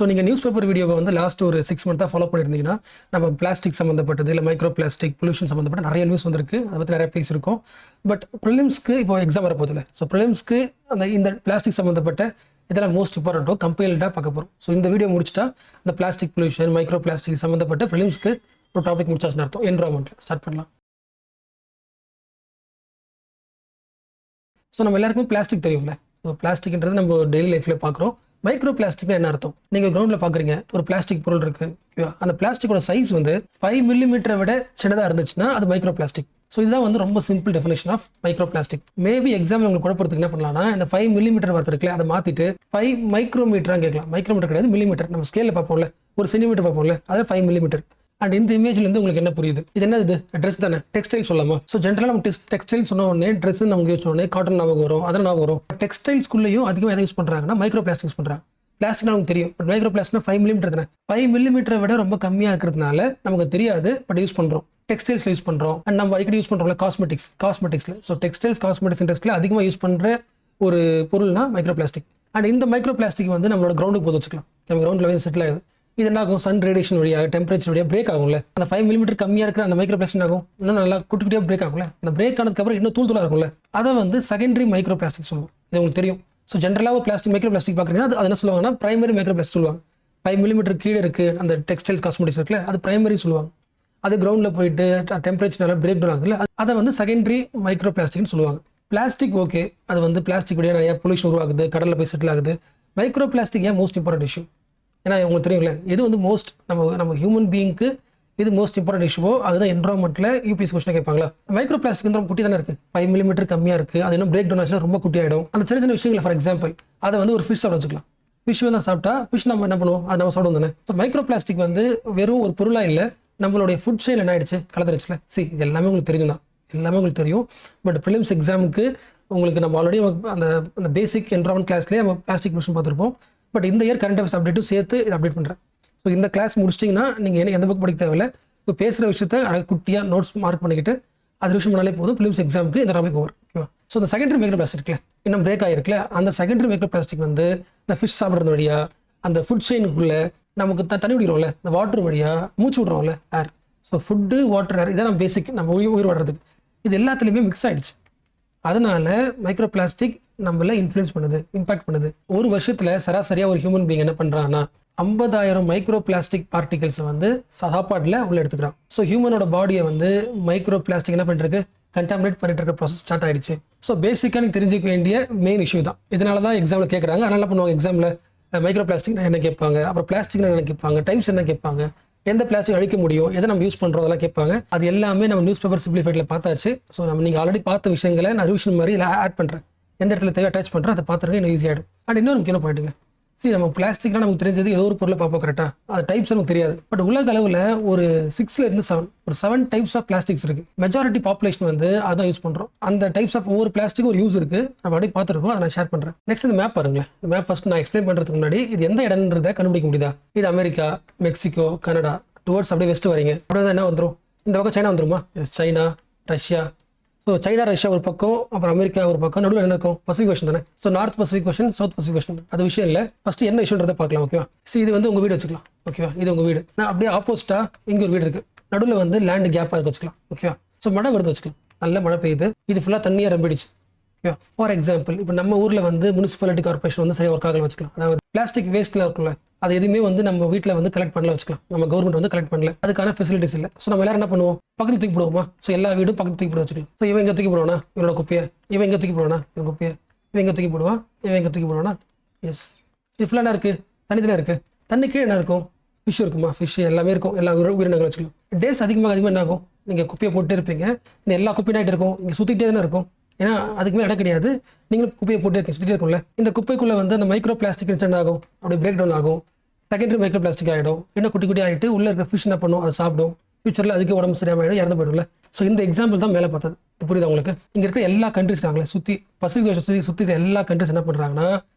So நீங்கள் news paper வீடியோவை வந்து லாஸ்ட் ஒரு 6 மந்த்தாக ஃபாலோ பண்ணியிருந்தீங்கன்னா நம்ம பிளாஸ்டிக் சம்மந்தப்பட்டது இல்லை மைக்ரோ பிளாஸ்டிக் பொல்யூஷன் சம்மந்தப்பட்ட நிறைய நியூஸ் வந்திருக்கு. அதை பற்றி நிறைய பேசியிருக்கோம். பட் ப்ரிலிம்ஸ்க்கு இப்போ எக்ஸாம் வரப்போதில்லை. ஸோ ப்ரிலிம்ஸ்க்கு இந்த பிளாஸ்டிக் சம்மந்தப்பட்ட இதெல்லாம் மோஸ்ட் இம்பார்ட்டண்ட்டோ கம்பைல்டாக பார்க்க போகிறோம். ஸோ இந்த வீடியோ முடிச்சுட்டா இந்த பிளாஸ்டிக் பொல்யூஷன் மைக்ரோ பிளாஸ்டிக் சம்மந்தப்பட்ட ப்ரிலிம்ஸ்க்கு ஒரு டாபிக் முடிச்சாச்சுன்னு அர்த்தம். என்விரான்மெண்ட்டில் ஸ்டார்ட் பண்ணலாம். ஸோ நம்ம எல்லாருக்குமே பிளாஸ்டிக் தெரியும்ல. ஸோ பிளாஸ்டிக்ன்றது நம்ம டெய்லி லைஃப்பில் பார்க்குறோம். மைக்ரோ பிளாஸ்டிக்னா என்ன அர்த்தம்? நீங்கள் கிரவுண்டில் பார்க்குறீங்க, ஒரு பிளாஸ்டிக் பொருள் இருக்குது, ஓகேவா? அந்த பிளாஸ்டிக்கோட சைஸ் வந்து 5 மில்லிமீட்டரை விட சின்னதாக இருந்துச்சுன்னா அது மைக்ரோ பிளாஸ்டிக். ஸோ இதுதான் வந்து ரொம்ப simple definition of micro plastic. Maybe exam உங்களுக்கு குழப்பறதுக்கு என்ன பண்ணலாம்னா, இந்த 5 மில்லிமீட்டர் வார்த்தை இருக்குல்ல, அதை மாற்றிட்டு 5 மைக்ரோமீட்டராக கேட்கலாம். மைக்ரோமீட்டர் கிடையாது, மில்லிமீட்டர். நம்ம ஸ்கேலில் பார்ப்போம்ல, ஒரு சென்டிமீட்டர் பார்ப்போம்ல, அது 5 மில்லிமீட்டர். அண்ட் இந்த இமேஜ்லேருந்து உங்களுக்கு என்ன புரியுது? இது என்ன? இது ட்ரெஸ் தானே, டெக்ஸ்டைல் சொல்லலாமா? ஸோ ஜென்ரலாக நம்ம டெக்ஸ்டைல் சொன்ன உடனே ட்ரெஸ் நமக்கு யூஸ் உடனே காட்டன் ஞாபகம் வரும், அதெல்லாம் ஞாபகம் வரும். டெக்ஸ்டைல்ஸ்குள்ளேயும் அதிகமாக எதை யூஸ் பண்ணுறாங்கன்னா மைக்ரோ பிளாஸ்டிக் யூஸ் பண்ணுறாங்க. பிளாஸ்டிக் நமக்கு தெரியும், பட் மைக்ரோ பிளாஸ்டிக்னா 5 மில்லிமீட்டர் தானே. 5 மில்லிமீட்டரை விட ரொம்ப கம்மியாக இருக்கிறதுனால நமக்கு தெரியாது, பட் யூஸ் பண்ணுறோம். டெக்ஸ்டைல்ஸில் யூஸ் பண்ணுறோம். அண்ட் நம்ம அடிக்கடி யூஸ் பண்ணுறோம்ல காஸ்மெட்டிக்ஸில். ஸோ டெக்ஸ்டைல்ஸ் காஸ்மெட்டிக்ஸ் இண்டஸ்ட்ரியில் அதிகமாக யூஸ் பண்ணுற ஒரு பொருள்னா மைக்ரோ பிளாஸ்டிக். அண்ட் இந்த மைக்ரோ பிளாஸ்டிக் வந்து நம்மளோட கிரவுண்டுக்கு போது வச்சுக்கலாம். நம்ம கிரவுண்டில் வந்து செட்டில் ஆகுது. இது என்ன ஆகும்? சன் ரேடியேஷன் வழியாக, டெம்பரேச்சர் வழியாக பிரேக் ஆகும்ல. அந்த 5 மில்லிமீட்டர் கம்மியாக இருக்கிற அந்த மைக்ரோ பிளாஸ்டிக் ஆகும், இன்னும் நல்லா குட்டி குட்டியாக பிரேக் ஆகும்ல. அந்த பிரேக் ஆனதுக்கப்புறம் இன்னும் தூளாக இருக்கும்ல, அதை வந்து செகண்டரி மைக்ரோ பிளாஸ்டிக் சொல்லுவோம். இது உங்களுக்கு தெரியும். ஸோ ஜென்ரலாக பிளாஸ்டிக் மைக்ரோ பிளாஸ்டிக் பார்க்குறீங்கன்னா அது என்ன சொல்லுவாங்கன்னா பிரைமரி மைக்ரோ பிளாஸ்டிக் சொல்லுவாங்க. 5 மில்லிமீட்டர் கீழே இருக்குது அந்த டெக்ஸ்டைல்ஸ் காஸ்மெட்டிக்ஸ் இருக்குல்ல, அது பிரைமரி சொல்லுவாங்க. அது கிரவுண்டில் போயிட்டு டெம்பரேச்சர்னால பிரேக் டவுன் ஆகுதுல்ல, அதை வந்து செகண்டரி மைக்ரோ பிளாஸ்டிக்னு சொல்லுவாங்க. பிளாஸ்டிக் ஓகே, அது வந்து பிளாஸ்டிக் வழியாக நிறைய பொல்யூஷன் உருவாகுது, கடலில் போய் செட்டில் ஆகுது. மைக்ரோ பிளாஸ்டிக் ஏன் மோஸ்ட் இம்பார்ட்டன்ட் இஷ்யூ? ஏன்னா உங்களுக்கு தெரியும்ல, எது வந்து மோஸ்ட் நம்ம ஹியூமன் பீயிங்க்கு இது மோஸ்ட் இம்பார்ட்டன்ட் இஷ்யூவோ அதுதான் என்விரான்மெண்ட்டில் யூபிஎஸ் கொஸ்டின் கேட்பாங்களா. மைக்ரோ பிளாஸ்டிக் வந்து ரொம்ப குட்டி தானே இருக்குது, 5 மில்லிமீட்டர் கம்மியாக இருக்குது. அது இன்னும் பிரேக் டவுன் ஆச்சுன்னா ரொம்ப குட்டி ஆகிடும். அந்த சின்ன சின்ன விஷயங்கள், ஃபார் எக்ஸாம்பிள் அதை வந்து ஒரு ஃபிஷ் சாப்பிட வச்சுக்கலாம். ஃபிஷ் வந்து சாப்பிட்டா ஃபிஷ் நம்ம என்ன பண்ணுவோம், அது நம்ம சாப்பிடுவோம் தானே. ஸோ மைக்ரோ பிளாஸ்டிக் வந்து வெறும் ஒரு பொருளாக இல்லை, நம்மளுடைய ஃபுட் செயின் என்ன ஆயிடுச்சு, கலந்துருச்சுல. இது எல்லாமே உங்களுக்கு தெரியும் தான், எல்லாமே உங்களுக்கு தெரியும். பட் ப்ரிலிம்ஸ் எக்ஸாமுக்கு உங்களுக்கு நம்ம ஆல்ரெடி அந்த பேசிக் என்விரான்மெண்ட் கிளாஸ்லேயே நம்ம பிளாஸ்டிக் பொல்யூஷன் பார்த்துருப்போம். பட் இந்த இயர் கரண்ட் அஃபேர்ஸ் அப்டேட்டும் சேர்த்து இதை அப்டேட் பண்ணுறேன். ஸோ இந்த கிளாஸ் முடிச்சிட்டிங்கன்னா நீங்கள் எந்த புக் படிக்க தேவையில்லை. இப்போ பேசுகிற விஷயத்த குட்டியாக நோட்ஸ் மார்க் பண்ணிக்கிட்டு அது விஷயம் பண்ணாலே போதும். ப்ரிலிம்ஸ் எக்ஸாமுக்கு இந்த டாபிக் ஓவர், ஓகேவா? ஸோ இந்த செகண்டரி மைக்ரோ பிளாஸ்டிக் இருக்குல்ல, இன்னும் பிரேக் ஆகிருக்குல்ல, அந்த செகண்டரி மைக்ரோ பிளாஸ்டிக் வந்து இந்த ஃபிஷ் சாப்பிட்றது வழியாக, அந்த ஃபுட் செயினுக்குள்ளே நமக்கு தண்ணி விடுறோம்ல, இந்த வாட்டர் வழியாக மூச்சு விடுறோம்ல, ஏர். ஸோ ஃபுட்டு, வாட்டர், ஏர், இதான் நம்ம பேசிக் நம்ம உயிர் வாடுறதுக்கு. இது எல்லாத்துலேயுமே மிக்ஸ் ஆகிடுச்சு. அதனால மைக்ரோ பிளாஸ்டிக் நம்மள இன்ஃப்ளூயன்ஸ் பண்ணுது, இம்பாக்ட் பண்ணுது. ஒரு வருஷத்துல சராசரியாக ஒரு ஹியூமன் பீயிங் என்ன பண்ணுறாங்கன்னா 50,000 மைக்ரோ பிளாஸ்டிக் பார்ட்டிகல்ஸ் வந்து சாப்பாட்டில் உள்ள எடுத்துக்கிறான். ஸோ ஹியூமனோட பாடியை வந்து மைக்ரோ பிளாஸ்டிக் என்ன பண்ணிட்டு கண்டாமினேட் பண்ணிட்டு இருக்க ப்ராசஸ் ஸ்டார்ட் ஆயிடுச்சு. ஸோ பேசிக்காக நீங்க தெரிஞ்சுக்க வேண்டிய மெயின் இஷ்யூ தான். இதனால தான் எக்ஸாமில் கேட்குறாங்க. அதனால பண்ணுவாங்க, எக்ஸாமில் மைக்ரோ பிளாஸ்டிக் என்ன கேட்பாங்க, அப்புறம் பிளாஸ்டிக் என்ன கேட்பாங்க, டைப்ஸ் என்ன கேட்பாங்க, எந்த பிளாஸ்டிக் அழிக்க முடியும், எதை நம்ம யூஸ் பண்ணுறோம், அதெல்லாம் கேட்பாங்க. அது எல்லாமே நம்ம நியூஸ் பேப்பர் சிம்பிளிஃபைட்ல பார்த்தாச்சு. ஸோ நீங்கள் ஆல்ரெடி பார்த்த விஷயங்களை நான் ரிவிஷன் மாதிரி இதில் ஆட் பண்ணுறேன். எந்த இடத்துல தேவை அட்டாச் பண்ணுறேன், அதை பார்த்துருங்க, இன்னும் ஈஸியாகிடும். அண்ட் இன்னொரு முக்கியமான பாயிண்ட்டுங்க, நம்ம பிளாஸ்டிக்லாம் நமக்கு தெரிஞ்சது ஏதோ ஒரு பொருளை பார்ப்போம், கரெக்டாக? அது டைப்ஸ் நமக்கு தெரியாது. பட் உலக அளவில் ஒரு 6 இருந்து 7 டைப்ஸ் ஆஃப் பிளாஸ்டிக்ஸ் இருக்குது. மெஜாரிட்டி பாப்புலேஷன் வந்து அதான் யூஸ் பண்ணுறோம். அந்த டைப்ஸ் ஆஃப் ஒவ்வொரு பிளாஸ்டிக் ஒரு யூஸ் இருக்குது, நம்ம அப்படியே பார்த்துருக்கோம். அதை நான் ஷேர் பண்ணுறேன். நெக்ஸ்ட் இந்த மேப் பாருங்களேன். இந்த மேப் ஃபர்ஸ்ட் நான் எக்ஸ்பிளைன் பண்ணுறதுக்கு முன்னாடி இது எந்த இடம்ன்றதை கண்டுபிடிக்க முடியுதா? இது அமெரிக்கா, மெக்சிகோ, கனடா, டுவர்ட்ஸ் அப்படியே வெஸ்ட் வரீங்க, அப்படியே என்ன வந்துடும்? இந்த பக்கம் சைனா வந்துருமா? China, Russia. So China, Russia ஒரு பக்கம், அப்புறம் அமெரிக்கா ஒரு பக்கம், நடுவில் என்ன இருக்கும்? பசிபிக் ஓஷன் தானே. So north Pacific ocean, south Pacific ocean, அது விஷயம் இல்லை. ஃபர்ஸ்ட் என்ன இஷ்யூன்றதை பார்க்கலாம், ஓகேவா? இது வந்து உங்கள் வீடு வச்சுக்கலாம், ஓகேவா? இது உங்கள் வீடு. நான் அப்படியே ஆப்போசிட்டாக இங்கே ஒரு வீடு இருக்குது, நடுவில் வந்து லேண்டு கேப்பாக இருக்க வச்சுக்கலாம், ஓகேவா? ஸோ மழை வருது வச்சுக்கலாம், நல்ல மழை பெய்யுது, இது ஃபுல்லாக தண்ணியாக ரம்பிடுச்சு, ஓகேவா? ஃபார் எக்ஸாம்பிள் இப்போ நம்ம ஊரில் வந்து முனிசிபாலிட்டி கார்பரேஷன் வந்து சரியாக ஒர்க் ஆகல வச்சுக்கலாம். அதாவது பிளாஸ்டிக் வேஸ்ட்லாம் இருக்குல்ல, அது எதுவுமே வந்து நம்ம வீட்டில் வந்து கலெக்ட் பண்ணல வச்சுக்கலாம். நம்ம கவர்மெண்ட் வந்து கலெக்ட் பண்ணல, அதுக்கான ஃபெசிலிட்டிஸ் இல்லை. ஸோ நம்ம எல்லாரும் என்ன பண்ணுவோம்? பக்கத்து தூக்கி போடுவோமா? ஸோ எல்லா வீடும் பக்கத்து தூக்கி போட வச்சுக்கலாம். ஸோ இவன் இங்கே தூக்கி போடுவானா இவனோட குப்பையை, இவன் இங்கே தூக்கி போடுவானா இவன் குப்பையை, இவன் இங்கே தூக்கி போடுவான், இவன் இங்கே தூக்கி போடுவானா. எஸ், இது ஃபுல்லாக என்ன இருக்குது? தண்ணி தானே இருக்குது. தண்ணி கீழே என்ன இருக்கும்? ஃபிஷ் இருக்குமா? ஃபிஷ் எல்லாமே இருக்கும், எல்லா உயிரினங்கள் வச்சுக்கலாம். டேஸ் அதிகமாக என்ன ஆகும்? நீங்கள் குப்பையை போட்டு இருப்பீங்க, இந்த எல்லா குப்பையும் ஆகிட்டு இருக்கும், இங்கே சுற்றிக்கிட்டே தானே இருக்கும். ஏன்னா அதுக்குமே இடம் கிடையாது, நீங்களும் குப்பையை போட்டு இருக்கீங்க, சுற்றிட்டே இருக்கும்ல. இந்த குப்பைக்குள்ளே வந்து அந்த மைக்ரோ பிளாஸ்டிக் என்ன ஆகும்? அப்படி பிரேக் டவுன் ஆகும், செகண்டரி மைக்ரோ பிளாஸ்டிக் ஆகிடும். இன்னும் குட்டி குட்டி ஆகிட்டு உள்ள இருக்கிற ஃபிஷ் என்ன பண்ணும்? அதை சாப்பிடும். ஃபியூச்சரில் அதுக்கு உடம்பு சரியாக ஆகிடும், இறந்து போயிடும்ல. ஸோ இந்த எக்ஸாம்பிள் தான் மேலே பார்த்தது. புரியுது உங்களுக்கு? இங்கே இருக்கிற எல்லா கண்ட்ரிஸ் இருக்காங்களே, சுற்றி பசிபிக் ஓஷன் சுற்றி எல்லா கண்ட்ரிஸ் என்ன பண்ணுறாங்கன்னா,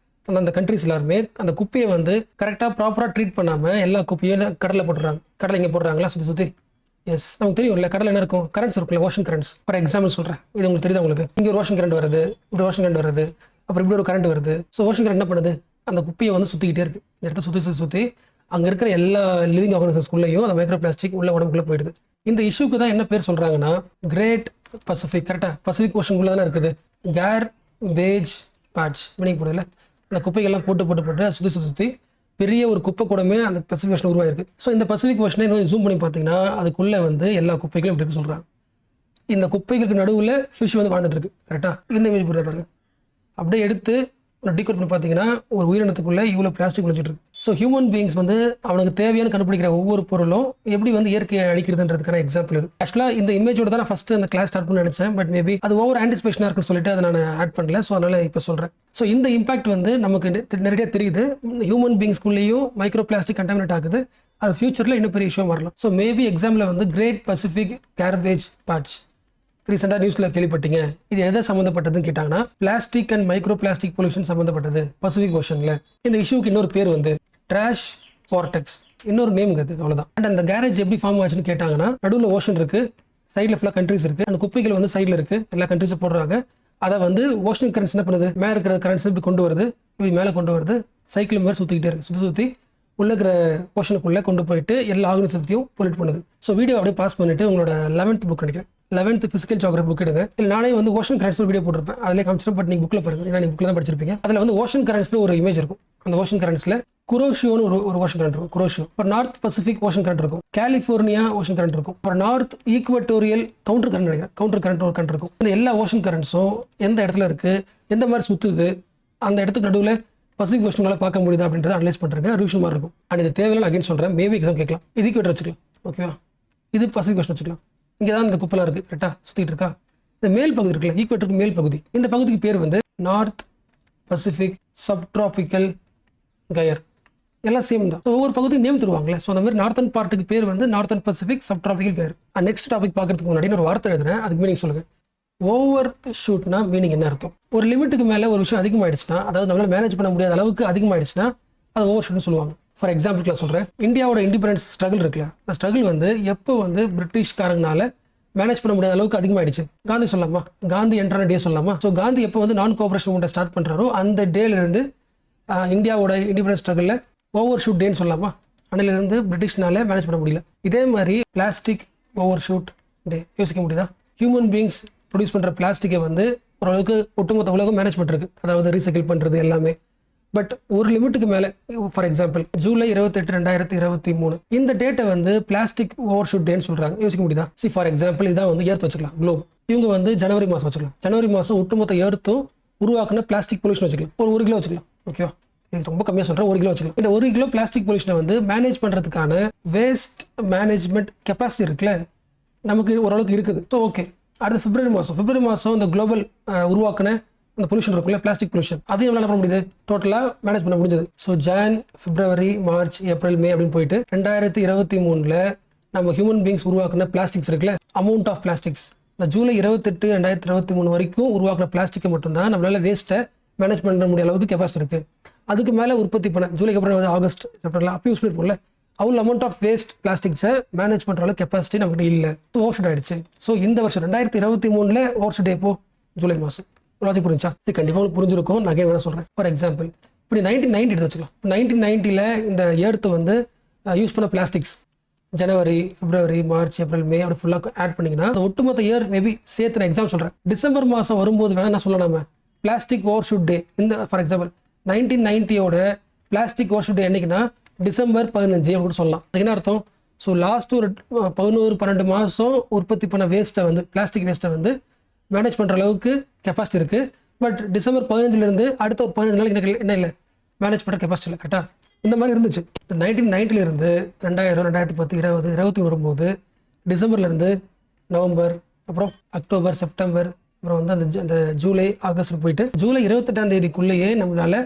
அந்த கண்ட்ரிஸ் எல்லாருமே அந்த குப்பையை வந்து கரெக்டாக ப்ராப்பராக ட்ரீட் பண்ணாமல் எல்லா குப்பையும் கடலில் போட்டுறாங்க. கடலை இங்கே போடுறாங்களா சுற்றி. எஸ், நமக்கு தெரியும் இல்லை, கடலில் என்ன இருக்கும்? கரண்ட்ஸ் இருக்குல்ல, ஓஷன் கரண்ட்ஸ். ஃபார் எக்ஸாம்பிள் சொல்கிறேன், இது உங்களுக்கு தெரியுது உங்களுக்கு. இங்கே ஒரு ஓஷன் கரண்ட் வருது, இப்படி ஓஷன் கரண்ட் வருது, அப்புறம் இப்படி ஒரு கரண்ட் வருது. ஸோ ஓஷன் கரண்ட் என்ன பண்ணுது? அந்த குப்பையை வந்து சுற்றிக்கிட்டே இருக்குது. இந்த இடத்த சுற்றி சுற்றி சுற்றி அங்கே இருக்கிற எல்லா லிவிங் ஆர்கனிசம்ஸ்குள்ளேயும் அந்த மைக்ரோ பிளாஸ்டிக் உள்ள உடம்புக்குள்ளே போயிடுது. இந்த இஷ்யூக்கு தான் என்ன பேர் சொல்கிறாங்கன்னா கிரேட் பசிபிக். கரெக்டாக பசிபிக் ஓஷனுக்குள்ளே தானே இருக்குது. கேர் பேஜ் பேட்ச் மீனிங் போடுதில்ல, அந்த குப்பைகள்லாம் போட்டு போட்டு போட்டு சுற்றி சுற்றி சுற்றி பெரிய ஒரு குப்பை கூடமே அந்த பசிபிக் ஓஷன் உருவாயிருக்கு. ஸோ இந்த பசிபிக் ஓஷனை இன்னும் ஜூம் பண்ணி பார்த்தீங்கன்னா அதுக்குள்ளே வந்து எல்லா குப்பைகளும் இப்படி சொல்கிறாங்க. இந்த குப்பைகளுக்கு நடுவில் ஃபிஷ் வந்து வாழ்ந்துட்டு இருக்கு. கரெக்டாக இந்த இமேஜ் புரியுதா பாருங்க. அப்படியே எடுத்து டீகோட் பண்ணி பார்த்தீங்கன்னா ஒரு உயிரினத்துக்குள்ளே இவ்வளோ பிளாஸ்டிக் ஒழிச்சிட்டு இருக்கு. ஸோ ஹியூமன் பீயிங்ஸ் வந்து அவனுக்கு தேவையான கண்டுபிடிக்கிற ஒவ்வொரு பொருளும் எப்படி வந்து இயற்கையை அழிக்கிறதுன்றதுக்கான எக்ஸாம்பிள் இது. ஆக்சுவலாக இந்த இமேஜோட தான் நான் ஃபர்ஸ்ட் அந்த கிளாஸ் ஸ்டார்ட் பண்ண நினைச்சேன். பட் மேபி அது ஓவர் ஆன்டிசிபேஷனாக இருக்குன்னு சொல்லிட்டு அதை நான் ஆட் பண்ணல. ஸோ அதனால இப்போ சொல்கிறேன். ஸோ இந்த இம்பாக்ட் வந்து நமக்கு நிறைய தெரியுது. ஹியூமன் பீயிங்ஸ்குள்ளேயும் மைக்ரோ பிளாஸ்டிக் கண்டாமினேட் ஆகுது. அது ஃபியூச்சரில் இன்னும் பெரிய இஷ்யூ வரலாம். ஸோ மேபி எக்ஸாம்பிள் வந்து கிரேட் பசிபிக் கேர்பேஜ் பேட்ச் ரீசெண்டாக நியூஸில் கேள்விப்பட்டீங்க. இது எதை சம்மந்தப்பட்டதுன்னு கேட்டாங்கன்னா plastic and micro plastic pollution சம்மந்தப்பட்டது பசிபிக் ஓஷனில். இந்த இஷ்யூக்கு இன்னொரு பேர் வந்து ட்ராஷ் வார்டெக்ஸ், இன்னொரு நேம் அது, அவ்வளோதான். அண்ட் அந்த கேரேஜ் எப்படி ஃபார்ம் ஆச்சுன்னு கேட்டாங்கன்னா நடுவில் ஓஷன் இருக்கு, சைடில் ஃபுல்லாக கண்ட்ரிஸ் இருக்கு, அந்த குப்பைகள் வந்து சைடில் இருக்கு, எல்லா கண்ட்ரிஸும் போடுறாங்க. அதை வந்து ஓஷன் கரண்ட்ஸ் என்ன பண்ணுது, மேலே இருக்கிற கரண்ட்ஸ் இப்படி கொண்டு வருது, இப்படி மேலே கொண்டு வருது, சைக்கிள் மாதிரி சுற்றிக்கிட்டே இருக்கு, சுற்றி சுற்றி உள்ள இருக்கிற ஓஷனுக்குள்ளே கொண்டு போயிட்டு எல்லா ஆர்கனிசத்தையும் பொல்யூட் பண்ணுது. ஸோ வீடியோ அப்படியே பாஸ் பண்ணிட்டு உங்களோட 11th புக் நினைக்கிறேன், 11th பிசிக்கல் ஜியோகிராஃபி புக் எடுங்க. இல்லை நானே வந்து ஓஷன் கரண்ட்ஸ் வீடியோ போட்டிருப்பேன், அதிலே காமிச்சிடும். பட் நீங்கள் புக்கில் பாருங்க, ஏன்னா நீங்கள் புக்கில் தான் படிச்சிருப்பீங்க. அதில் வந்து ஓஷன் கரண்ட்ஸ்னு ஒரு இமேஜ் இருக்கும். அந்த ஓஷன் கரண்ட்ஸில் குரோஷியோன்னு ஒரு ஓஷன் கரண்ட் இருக்கும். குரோஷியோ ஒரு நார்த் பசிபிக் ஓஷன் கரண்ட் இருக்கும், கலிஃபோர்னியா ஓஷன் கரண்ட் இருக்கும், ஒரு நார்த் ஈக்குவட்டோரியல் கவுண்டர் கரண்ட் நினைக்கிறேன், கவுண்டர் கரண்ட் ஒரு கரண்ட் இருக்கும். இந்த எல்லா ஓஷன் கரண்ட்ஸும் எந்த இடத்துல இருக்கு, எந்த மாதிரி சுற்றுது, அந்த இடத்துக்கு நடுவில் பசிபிக் ஓஷனால பார்க்க முடியுது அப்படின்றத அனலைஸ் பண்ணுறேங்க. ரிவிஷன் மாதிரி இருக்கும். அண்ட் இது தேவையில்லை அகைன் சொல்கிறேன், மேபி எக்ஸாம் கேட்கலாம். இது ஈக்குவேட்டர் வச்சுக்கலாம், ஓகேவா? இது பசிபிக் ஓஷன் வச்சுக்கலாம். இங்கே தான் இந்த குப்பெல்லாம் இருக்குது, கரெக்டாக சுற்றிட்டு இருக்கா. இந்த மேல் பகுதி இருக்குல்ல, ஈக்குவேட்டருக்கு மேல் பகுதி, இந்த பகுதிக்கு பேர் வந்து நார்த் பசிபிக் சப்ட்ராபிக்கல் கயர். எல்லாம் சேம் தான். ஒவ்வொரு பகுதிக்கு நேம் தருவாங்களே. ஸோ அந்த மாதிரி நார்த்தன் பார்ட்டுக்கு பேர் வந்து northern Pacific subtropical coir. Next topic பார்க்கறதுக்கு முன்னாடி ஒரு வார்த்தை எழுதுறேன், அதுக்கு மீனிங் சொல்லுங்கள். ஓவர் ஷூட்னா மீனிங் என்ன அர்த்தம்? ஒரு லிமிட்டுக்கு மேலே ஒரு விஷயம் அதிகமாகிடுச்சுன்னா, அதாவது நம்மளால் மேனேஜ் பண்ண முடியாத அளவுக்கு அதிகமாகிடுச்சுன்னா அது ஓவர் ஷூட்னு சொல்லுவாங்க. ஃபார் எக்ஸாம்பிள் நான் சொல்கிறேன், இந்தியாவோட இண்டிபெண்டன்ஸ் ஸ்ட்ரகிள் இருக்குல்ல, அந்த ஸ்ட்ரகிள் வந்து எப்போ வந்து பிரிட்டிஷ்காரங்கனால மேனேஜ் பண்ண முடியாத அளவுக்கு அதிகமாகிடுச்சு. காந்தி சொல்லலாமா, காந்தி என்ட்ரான டே சொல்லலாமா? ஸோ காந்தி எப்போ வந்து நான் கோஆபரேஷன் மூவ்மெண்ட் ஸ்டார்ட் பண்ணுறாரோ அந்த டேலேருந்து இந்தியாவோட இண்டிபெண்டன்ஸ் ஸ்ட்ரகிளில் ஓவர் ஷூட் டேன்னு சொல்லலாமா? அன்னிலிருந்து பிரிட்டிஷ்னால மேனேஜ் பண்ண முடியல. இதே மாதிரி பிளாஸ்டிக் ஓவர் ஷூட் டே யோசிக்க முடியுதா? ஹியூமன் பீயிங்ஸ் ப்ரொடியூஸ் பண்ணுற பிளாஸ்டிக்கை வந்து ஓரளவுக்கு ஒட்டுமொத்த உலகம் மேனேஜ் பண்ணுறது, அதாவது ரீசைக்கிள் பண்ணுறது எல்லாமே. பட் ஒரு லிமிட்டுக்கு மேலே, ஃபார் எக்ஸாம்பிள் ஜூலை 28, 2023 இந்த டேட்டை வந்து பிளாஸ்டிக் ஓவர் ஷூட் டேன்னு சொல்கிறாங்க. யோசிக்க முடியுதா? ஃபார் எக்ஸாம்பிள் இதான் வந்து எர்த் வச்சுக்கலாம், குளோப். இவங்க வந்து ஜனவரி மாதம் வச்சுக்கலாம். ஜனவரி மாதம் ஒட்டுமொத்த எர்த்தும் உருவாக்குன பிளாஸ்டிக் பொல்யூஷன் வச்சுக்கலாம். ஒரு 1 கிலோ வச்சுக்கலாம், ஓகேவா? இது ரொம்ப கம்மியாக சொல்கிறேன், 1 கிலோ வச்சுக்கலாம். இந்த 1 கிலோ பிளாஸ்டிக் பொல்யூஷனை வந்து மேனேஜ் பண்ணுறதுக்கான வேஸ்ட் மேனேஜ்மெண்ட் கெப்பாசிட்டி இருக்குல்ல, நமக்கு ஓரளவுக்கு இருக்குது. ஸோ ஓகே, அடுத்த பிப்ரவரி மாதம் இந்த குளோபல் உருவாக்கின அந்த பொல்யூஷன் இருக்குல்ல, பிளாஸ்டிக் பொல்யூஷன், அதையும் என்ன பண்ண முடியுது, டோட்டலாக மேனேஜ் பண்ண முடிஞ்சது. ஸோ ஜான், பிப்ரவரி, மார்ச், ஏப்ரல், மே அப்படின்னு போயிட்டு 2023 நம்ம ஹியூமன் பீயிங்ஸ் உருவாக்குன பிளாஸ்டிக்ஸ் இருக்குல்ல, அமௌண்ட் ஆஃப் பிளாஸ்டிக்ஸ், இந்த ஜூலை 28, 2023 வரைக்கும் உருவாக்குன பிளாஸ்டிக்கை மட்டும்தான் நம்மளால வேஸ்ட்டை மேனேஜ் பண்ண முடிய அளவுக்கு கெப்பாசிட்டி இருக்கு. அதுக்கு மேலே உற்பத்தி பண்ண ஜூலைக்கு அப்புறம் ஆகஸ்ட், செப்டம்பர்ல அப்போ யூஸ் பண்ணிருப்போம்ல, அவ்வளோ அமௌண்ட் ஆஃப் வேஸ்ட் பிளாஸ்டிக்ஸை மேனேஜ் பண்ணுற அளவுக்கு கெப்பாசிட்டி நம்மகிட்ட இல்லை. ஓவர்ஷூட் ஆயிடுச்சு. ஸோ இந்த வருஷம் 2023 ஓவர்ஷூட் எப்போ, ஜூலை மாதம். லாஜிக் புரிஞ்சா? சரி, கண்டிப்பாக உங்களுக்கு புரிஞ்சிருக்கும். நான் வேணா சொல்கிறேன். ஃபார் எக்ஸாம்பிள் இப்படி 1990 எடுத்து வச்சுக்கலாம். 1990 இந்த எர்த்து வந்து யூஸ் பண்ண பிளாஸ்டிக்ஸ் ஜனவரி, பிப்ரவரி, மார்ச், ஏப்ரல், மே அப்படி ஃபுல்லாக ஆட் பண்ணிங்கன்னா அந்த ஒட்டுமொத்த இயர் மேபி சேர்த்து நான் எக்ஸாம் சொல்கிறேன். டிசம்பர் மாதம் வரும்போது வேணால் நான் சொல்லலாமா பிளாஸ்டிக் ஓவர்ஷூட் டே. இந்த for example 1990 plastic overshoot day என்னைக்குன்னா டிசம்பர் 15 அப்படின்னு கூட சொல்லலாம். அது என்ன அர்த்தம்? ஸோ லாஸ்ட் ஒரு 11-12 மாதம் உற்பத்தி பண்ண வேஸ்ட்டை வந்து பிளாஸ்டிக் வேஸ்ட்டை வந்து மேனேஜ் பண்ணுற அளவுக்கு கெப்பாசிட்டி இருக்குது. பட் டிசம்பர் 15 அடுத்த ஒரு 15 நாளைக்கு எனக்கு என்ன இல்லை, மேனேஜ் பண்ணுற கெப்பாசிட்டி இல்லை. கரெக்டாக இந்த மாதிரி இருந்துச்சு. 1990 2000, 2010, 20, 21 வரும்போது டிசம்பர்லேருந்து நவம்பர், அப்புறம் அக்டோபர், செப்டம்பர், அப்புறம் வந்து அந்த ஜூலை, ஆகஸ்ட் போயிட்டு ஜூலை 28 நம்மளால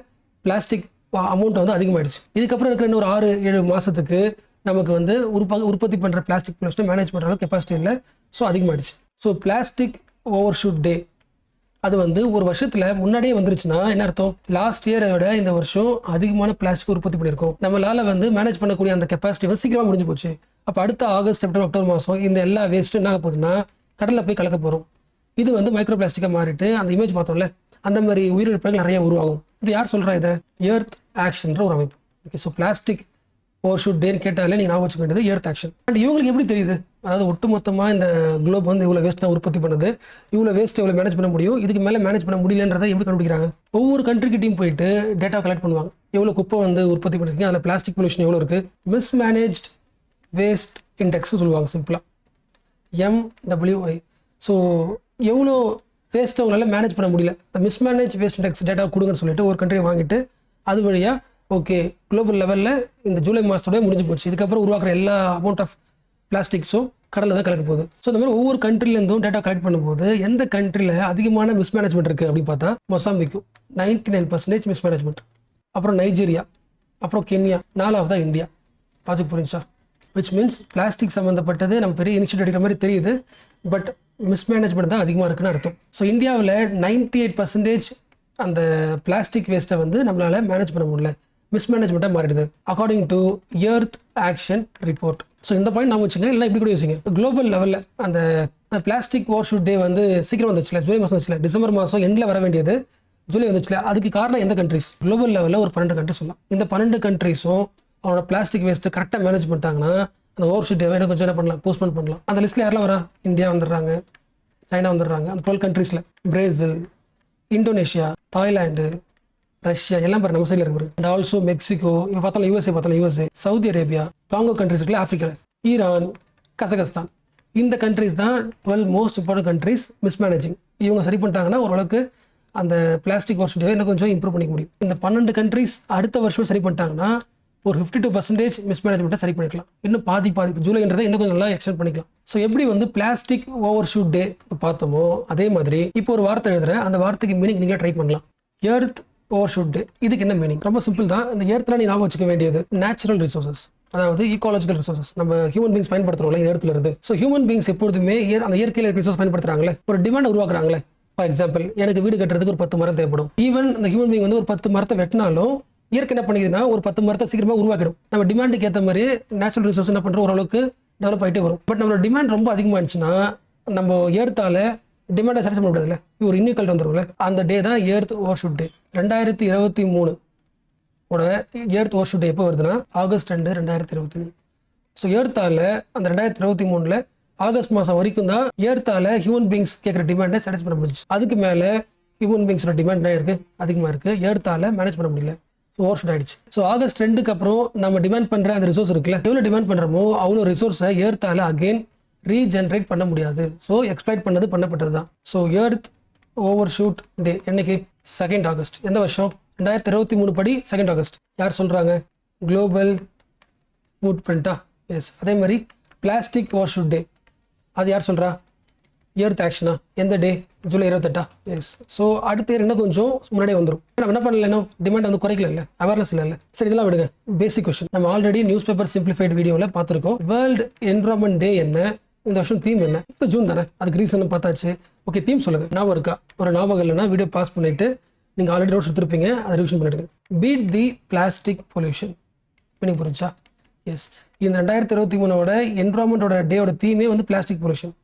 பிளாஸ்டிக் அமௌண்ட் வந்து அதிகமாகிடுச்சு. இதுக்கப்புறம் இருக்கிற இன்னொரு 6-7 மாதத்துக்கு நமக்கு வந்து உற்பத்தி பண்ணுற பிளாஸ்டிக் பொல்யூஷனை மேனேஜ் பண்ணுற அளவுக்கு கெப்பாசிட்டி இல்லை. ஸோ அதிகமாகிடுச்சு. So plastic overshoot day அது வந்து ஒரு வருஷத்தில் முன்னாடியே வந்துருச்சுன்னா என்ன அர்த்தம்? லாஸ்ட் இயரை விட இந்த வருஷம் அதிகமான பிளாஸ்டிக் உற்பத்தி பண்ணியிருக்கோம். நம்மளால வந்து மேனேஜ் பண்ணக்கூடிய அந்த கெப்பாசிட்டி வந்து சீக்கிரமாக முடிஞ்சு போச்சு. அப்போ அடுத்த ஆகஸ்ட், செப்டம்பர், அக்டோபர் மாதம் இந்த எல்லா வேஸ்ட்டும் என்ன ஆக போகுதுன்னா கடலில் போய் கலக்க போகிறோம். இது வந்து மைக்ரோ பிளாஸ்டிக்காக மாறிட்டு அந்த இமேஜ் பார்த்தோம்ல, அந்த மாதிரி உயிரிழப்புகள் நிறைய உருவாகும். இது யார் சொல்கிறா? இதை எர்த் ஆக்ஷன்ற ஒரு அமைப்பு. Okay, so plastic overshoot டேன்னு கேட்டாலே நீங்கள் ஞாபகம் வச்சுக்க வேண்டியது எர்த் ஆக்ஷன். அண்ட் இவங்களுக்கு எப்படி தெரியுது, அதாவது ஒட்டுமொத்தமாக இந்த குளோப் வந்து இவ்வளோ வேஸ்ட்டாக உற்பத்தி பண்ணுது, இவ்வளோ வேஸ்ட் இவ்வளோ மேனேஜ் பண்ண முடியும், இதுக்கு மேலே மேனேஜ் பண்ண முடியலன்றதை எப்படி கண்டுபிடிக்கிறாங்க? ஒவ்வொரு கண்ட்ரிக்கிட்டையும் போயிட்டு டேட்டா கலெக்ட் பண்ணுவாங்க. எவ்வளோ குப்பை வந்து உற்பத்தி பண்ணிருக்கீங்க, அதில் பிளாஸ்டிக் பொல்யூஷன் எவ்வளோ இருக்குது, மிஸ்மேனேஜ்ட் வேஸ்ட் இண்டெக்ஸ்னு சொல்லுவாங்க சிம்பிளாக, MWI. ஸோ எவ்வளோ வேஸ்ட்டை உங்களால் மேனேஜ் பண்ண முடியல, மிஸ்மேனேஜ் வேஸ்ட் இண்டெக்ஸ் டேட்டா கொடுங்கன்னு சொல்லிட்டு ஒரு கண்ட்ரியை வாங்கிட்டு அது வழியாக ஓகே குளோபல் லெவலில் இந்த ஜூலை மாதத்தோடய முடிஞ்சு போச்சு, இதுக்கப்புறம் உருவாக்குற எல்லா அமௌண்ட் ஆஃப் பிளாஸ்டிக்ஸும் கடலில் தான் கலக்க போகுது. ஸோ இந்த மாதிரி ஒவ்வொரு கண்ட்ரிலேருந்தும் டேட்டா கலெக்ட் பண்ணும்போது எந்த கண்ட்ரியில் அதிகமான மிஸ்மேனேஜ்மெண்ட் இருக்குது அப்படின்னு பார்த்தா மொசாம்பிக்கு 99% மிஸ்மேனேஜ்மெண்ட், அப்புறம் நைஜீரியா, அப்புறம் கென்யா, 4வது இந்தியா. லாஜிக் புரிஞ்சா? விச் மீன்ஸ் பிளாஸ்டிக் சம்மந்தப்பட்டது நம்ம பெரிய இனிஷியேட்டிவ் எடுக்கிற மாதிரி தெரியுது, பட் மிஸ்மேனேஜ்மெண்ட் தான் அதிகமாக இருக்குன்னு அர்த்தம். ஸோ இந்தியாவில் 98% அந்த பிளாஸ்டிக் வேஸ்ட்டை வந்து நம்மளால் மேனேஜ் பண்ண முடியல, மிஸ்மேனேஜ்மெண்ட்டாக மாறிடுது according to earth action report. So இந்த பாயிண்ட் நான் வச்சுங்க, இல்லை இப்படி கூட யோசிங்க. குளோபல் லெவலில் அந்த பிளாஸ்டிக் ஓவர் ஷூட் டே வந்து சீக்கிரம் வந்துச்சுல, ஜூலை மாதம் வந்துச்சுல, டிசம்பர் மாதம் எண்டில் வர வேண்டியது ஜூலை வந்துச்சுல, அதுக்கு காரணம் எந்த கண்ட்ரிஸ்? குளோபல் லெவலில் ஒரு 12 கண்ட்ரிஸ் சொல்லலாம். இந்த 12 கண்ட்ரிஸும் அவனோட பிளாஸ்டிக் வேஸ்ட்டு கரெக்டாக மேனேஜ் பண்ணிட்டாங்கன்னா அந்த ஓவர் ஷூட் டேவை கொஞ்சம் என்ன பண்ணலாம், போஸ்ட்போன் பண்ணலாம். அந்த லிஸ்ட்டில் யாரெல்லாம் வரா? இந்தியா வந்துடுறாங்க, சைனா வந்துடுறாங்க. அந்த 12 கண்ட்ரீஸில் பிரேசில், இந்தோனேஷியா, தாய்லாந்து, ரஷ்யா எல்லாம் பாரு நம்ம சைடில் இருக்கு. அண்ட் ஆல்சோ மெக்சிகோ, இப்போ பார்த்தாலும் USA, Saudi Arabia, Congo countries இருக்குல்ல ஆஃப்ரிக்காவில், ஈரான், கசகஸ்தான். இந்த கண்ட்ரிஸ் தான் 12 மோஸ்ட் இம்பார்ட்டன்ட் கண்ட்ரிஸ் மிஸ்மேனேஜிங். இவங்க சரி பண்ணிட்டாங்கன்னா ஓரளவுக்கு அந்த பிளாஸ்டிக் ஓவர் ஷூட் டேவை இன்னும் கொஞ்சம் இம்ப்ரூவ் பண்ணிக்க முடியும். இந்த 12 கண்ட்ரிஸ் அடுத்த வருஷமே சரி பண்ணிட்டாங்கன்னா ஒரு 52% மிஸ்மேனேஜ்மெண்ட்டை சரி பண்ணிக்கலாம். இன்னும் பாதி ஜூலைன்றதை இன்னும் கொஞ்சம் நல்லா எக்ஸ்டெண்ட் பண்ணிக்கலாம். ஸோ எப்படி வந்து பிளாஸ்டிக் ஓவர் ஷூட் டே பார்த்தோமோ அதே மாதிரி இப்போ ஒரு வார்த்தை எழுதுறேன், அந்த வார்த்தைக்கு மீனிங் நீங்களே ட்ரை பண்ணலாம். எர்த் ஓவர் ஷூட் டே, இதுக்கு என்ன மீனிங்? ரொம்ப சிம்பிள் தான். இந்த எர்த்லாம் நீ ஞாபகம் வச்சுக்க வேண்டியது நேச்சுரல் ரிசோர்சஸ், அதாவது ஈகாலஜிக்கல் ரிசோர்சஸ். நம்ம ஹியூமன் பீங்ஸ் பயன்படுத்துறோம்ல இந்த இடத்துல இருந்து. ஸோ ஹியூமன் பீங்ஸ் எப்பொழுதுமே அந்த இயற்கையில் ரிசோர்ஸ் பயன்படுத்துறாங்களே, ஒரு டிமாண்ட் உருவாக்குறாங்களே. ஃபார் எக்ஸாம்பிள், எனக்கு வீடு கட்டுறதுக்கு ஒரு 10 மரம் தேவைப்படும். ஈவன் அந்த ஹியூமன் பீங் வந்து ஒரு 10 மரத்தை வெட்டினாலும் இயற்கை என்ன பண்ணிக்குதுன்னா ஒரு 10 மரத்தை சீக்கிரமாக உருவாக்கிடும். நம்ம டிமாண்டுக்கு ஏற்ற மாதிரி நேச்சுரல் ரிசோர்ஸ் என்ன பண்ணுறோம், ஓரளவுக்கு டெவலப் ஆகிட்டே வரும். பட் நம்மளோட டிமாண்ட் ரொம்ப அதிகமாகிடுச்சுன்னா நம்ம ஏர்த்தால டிமாண்டை சாட்டிஸ்ஃபை பண்ண முடியாதுல்ல, ஒரு இன்னிக்கல் வந்துடும்ல. அந்த டே தான் எர்த் ஓவர் ஷூட் டே. 2023 ஓட எர்த் ஓவர் ஷூட் டே எப்போ வருதுன்னா ஆகஸ்ட் 2, 2023. ஸோ ஏர்த்தால அந்த 2023 ஆகஸ்ட் மாதம் வரைக்கும் தான் ஏர்த்தால ஹியூமன் பீங்ஸ் கேட்குற டிமாண்டை சாட்டிஸ்ஃபை பண்ண முடிஞ்சு. அதுக்கு மேலே ஹியூமன் பீங்ஸோட டிமாண்ட் என்ன இருக்குது, அதிகமாக இருக்குது. ஏர்த்தால மேனேஜ் பண்ண முடியல, ஓவர் ஷூட் ஆயிடுச்சு. ஸோ ஆகஸ்ட் 2க்கு அப்புறம் நம்ம டிமாண்ட் பண்ணுற அந்த ரிசோர்ஸ் இருக்குல்ல, எவ்வளோ டிமாண்ட் பண்ணுறோமோ அவ்வளோ ரிசோர்ஸை ஏர்த்தால அகெயின் ரீஜென்ரேட் பண்ண முடியாது. ஸோ எக்ஸ்ப்ளாய்ட் பண்ணப்பட்டது தான். ஸோ எர்த் ஓவர் ஷூட் டே என்னைக்கு? 2 ஆகஸ்ட். எந்த வருஷம்? 2023 படி 2 ஆகஸ்ட். யார் சொல்கிறாங்க? குளோபல் ஃபுட் பிரிண்டா? எஸ். அதே மாதிரி பிளாஸ்டிக் ஓவர் ஷூட் டே அது யார் சொல்கிறா? எர்த் ஆக்ஷனா? எந்த டே? ஜூலை 28. எஸ். ஸோ அடுத்த இயர் இன்னும் கொஞ்சம் முன்னாடியே வந்துடும். நம்ம என்ன பண்ணல, இன்னும் டிமாண்ட் வந்து குறைக்கல, இல்லை அவேர்னஸ் இல்லை. சரி, இதெல்லாம் விடுங்க. பேசிக் கொஸ்டின் நம்ம ஆல்ரெடி நியூஸ் பேப்பர் சிம்பிளிஃபைட் வீடியோவில் பார்த்துருக்கோம். வேர்ல்டு என்விரான்மெண்ட் டே என்ன, இந்த வருஷம் தீம் என்ன? இப்போ ஜூன் தானே, அதுக்கு ரீசன் பார்த்தாச்சு. ஓகே, தீம் சொல்லுங்கள். ஞாபகம் இருக்கா? ஒரு ஞாபகம் இல்லைன்னா வீடியோ பாஸ் பண்ணிவிட்டு நீங்கள் ஆல்ரெடி நோட்ஸ் எடுத்துருப்பீங்க, அதை ரிவிஷன் பண்ணிடுங்க. Beat the plastic pollution. Meaning புரிஞ்சா? எஸ். இந்த 2023ஓட என்விரான்மெண்டோட டேவோட தீமே வந்து பிளாஸ்டிக் பொல்யூஷன்.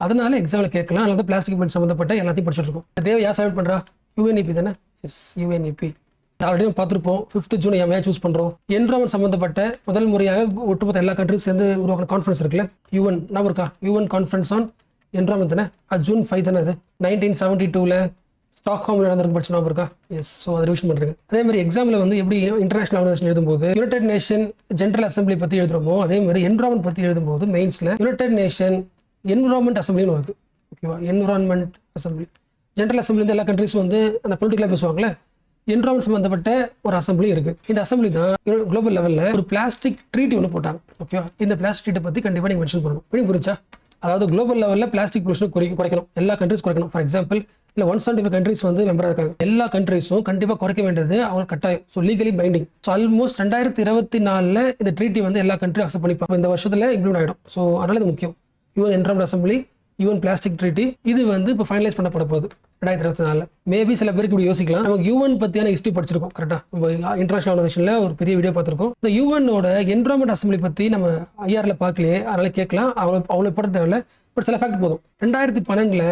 அதனால எக்ஸாமில் கேட்கலாம். அதனால தான் பிளாஸ்டிக் பொல்யூஷன் சம்மந்தப்பட்ட எல்லாத்தையும் படிச்சுட்டு இருக்கோம். டேவை யார் சப்மிட் பண்ணுறா? UNEP தானே? S, UNEP. ஆல்ரெடி நம்ம பார்த்துருப்போம். 5th ஜூன் ஏன் சூஸ் பண்ணுறோம்? என்விரான்மெண்ட் சம்மந்தப்பட்ட முதல் முறையாக ஒட்டுமொத்த எல்லா கண்ட்ரிஸ் சேர்ந்து உருவாக்கின கான்ஃபரன்ஸ் இருக்குல்ல, UN. நான் இருக்கா? UN கான்ஃபரன்ஸ் ஆன் என்விரான்மெண்ட் தானே? அது June 5 தானே? அது 1972 ஸ்டாக்ஹோமில் நடந்திருக்கு. படிச்சு ஞாபகம் இருக்கா? எஸ். ஸோ அதை ரிவிஷன் பண்ணுறேன். அதே மாதிரி எக்ஸாமில் வந்து எப்படி இன்டர்நேஷனல் ஆர்கனைசேஷன் எழுதும்போது யுனைடெட் நேஷன் ஜெனரல் அசம்பிளி பற்றி எழுதுறோமோ அதே மாதிரி என்விரான்மெண்ட் பற்றி எழுதும்போது மெயின்ஸில் யுனைடெட் நேஷன் என்விரான்மெண்ட் அசம்பிளின்னு இருக்கு. ஓகேவா? Environment assembly. ஜெனரல் அசம்பிளி வந்து எல்லா கண்ட்ரிஸும் வந்து அந்த பொலிட்டிக்கலாக பேசுவாங்களே, என்விரான்மெண்ட் சம்மந்தப்பட்ட ஒரு அசம்பிளி இருக்கு. இந்த அசம்பிளி தான் குளோபல் லெவலில் ஒரு பிளாஸ்டிக் ட்ரீட்டி ஒன்று போட்டாங்க. ஓகேவா? இந்த பிளாஸ்டிக் ட்ரீட்டை பற்றி கண்டிப்பாக நீங்கள் மென்ஷன் பண்ணணும். எப்படி புரிஞ்சா? அதாவது குளோபல் லெவலில் பிளாஸ்டிக் பொல்யூஷன் குறைக்கணும், எல்லா கண்ட்ரிஸ் குறைக்கணும். ஃபார் எக்ஸாம்பிள், இல்லை 175 கண்ட்ரிஸ் வந்து மெம்பராக இருக்காங்க. எல்லா கண்ட்ரிஸும் கண்டிப்பாக குறைக்க வேண்டியது அவங்க கட்டாயம். So legally binding. So almost 2024 இந்த ட்ரீட்டி வந்து எல்லா கண்ட்ரியும் அக்செப்ட் பண்ணிப்பாங்க. இந்த வருஷத்தில் இம்ப்ளிமெண்ட் ஆகிடும். ஸோ அதனால இது முக்கியம். UN environment assembly, UN plastic treaty, இது வந்து இப்போ ஃபைனலைஸ் பண்ணப்பட போகுது 2024. மேபி சில பேருக்கு இப்படி யோசிக்கலாம், நமக்கு UN பற்றியான ஹிஸ்ட்ரி படிச்சிருக்கோம் கரெக்டாக. நம்ம இன்டர்நேஷனல் ஆர்கனைசேஷனில் ஒரு பெரிய வீடியோ பார்த்துருக்கோம். இந்த UNஓட என்விரான்மெண்ட் அசம்பிளி பற்றி நம்ம IRல பார்க்கலையே, அதனால கேட்கலாம். அவ்வளோ போட தேவையில்லை. பட் சில ஃபேக்ட் போதும். 2012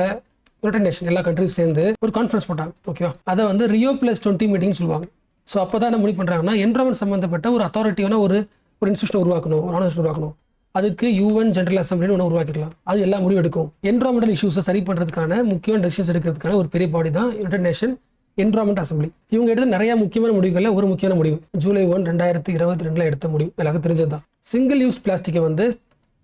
யுனைடெட் நேஷன் எல்லா கண்ட்ரிஸ் சேர்ந்து ஒரு கான்ஃபரன்ஸ் போட்டாங்க. ஓகேவா? அதை வந்து Rio+20 மீட்டிங் சொல்லுவாங்க. ஸோ அப்போ தான் என்ன முடிவு பண்ணுறாங்கன்னா என்விரான்மெண்ட் சம்மந்தப்பட்ட ஒரு அத்தாரிட்டியான ஒரு இன்ஸ்டியூஷன் உருவாக்கணும், ஒரு ஆர்கனைசேஷன் உருவாக்கணும். அதுக்கு UN ஜெனரல் அசம்பிளின்னு ஒன்று உருவாக்கிடலாம். அது எல்லா முடிவு எடுக்கும். என்விரான்மெண்டல் இஷ்யூஸை சரி பண்ணுறதுக்கான முக்கியமான டெசிஷன்ஸ் எடுக்கிறதுக்கான ஒரு பெரிய பாடி தான் யுனைடெட் நேஷன் என்விரான்மெண்ட் அசம்பிளி. இவங்க எடுத்த நிறைய முக்கியமான முடிவுகளில் ஒரு முக்கியமான முடிவு ஜூலை 1, 2022 எடுத்த முடிவு எல்லாருக்கும் தெரிஞ்சது தான். சிங்கிள் யூஸ் பிளாஸ்டிக்கை வந்து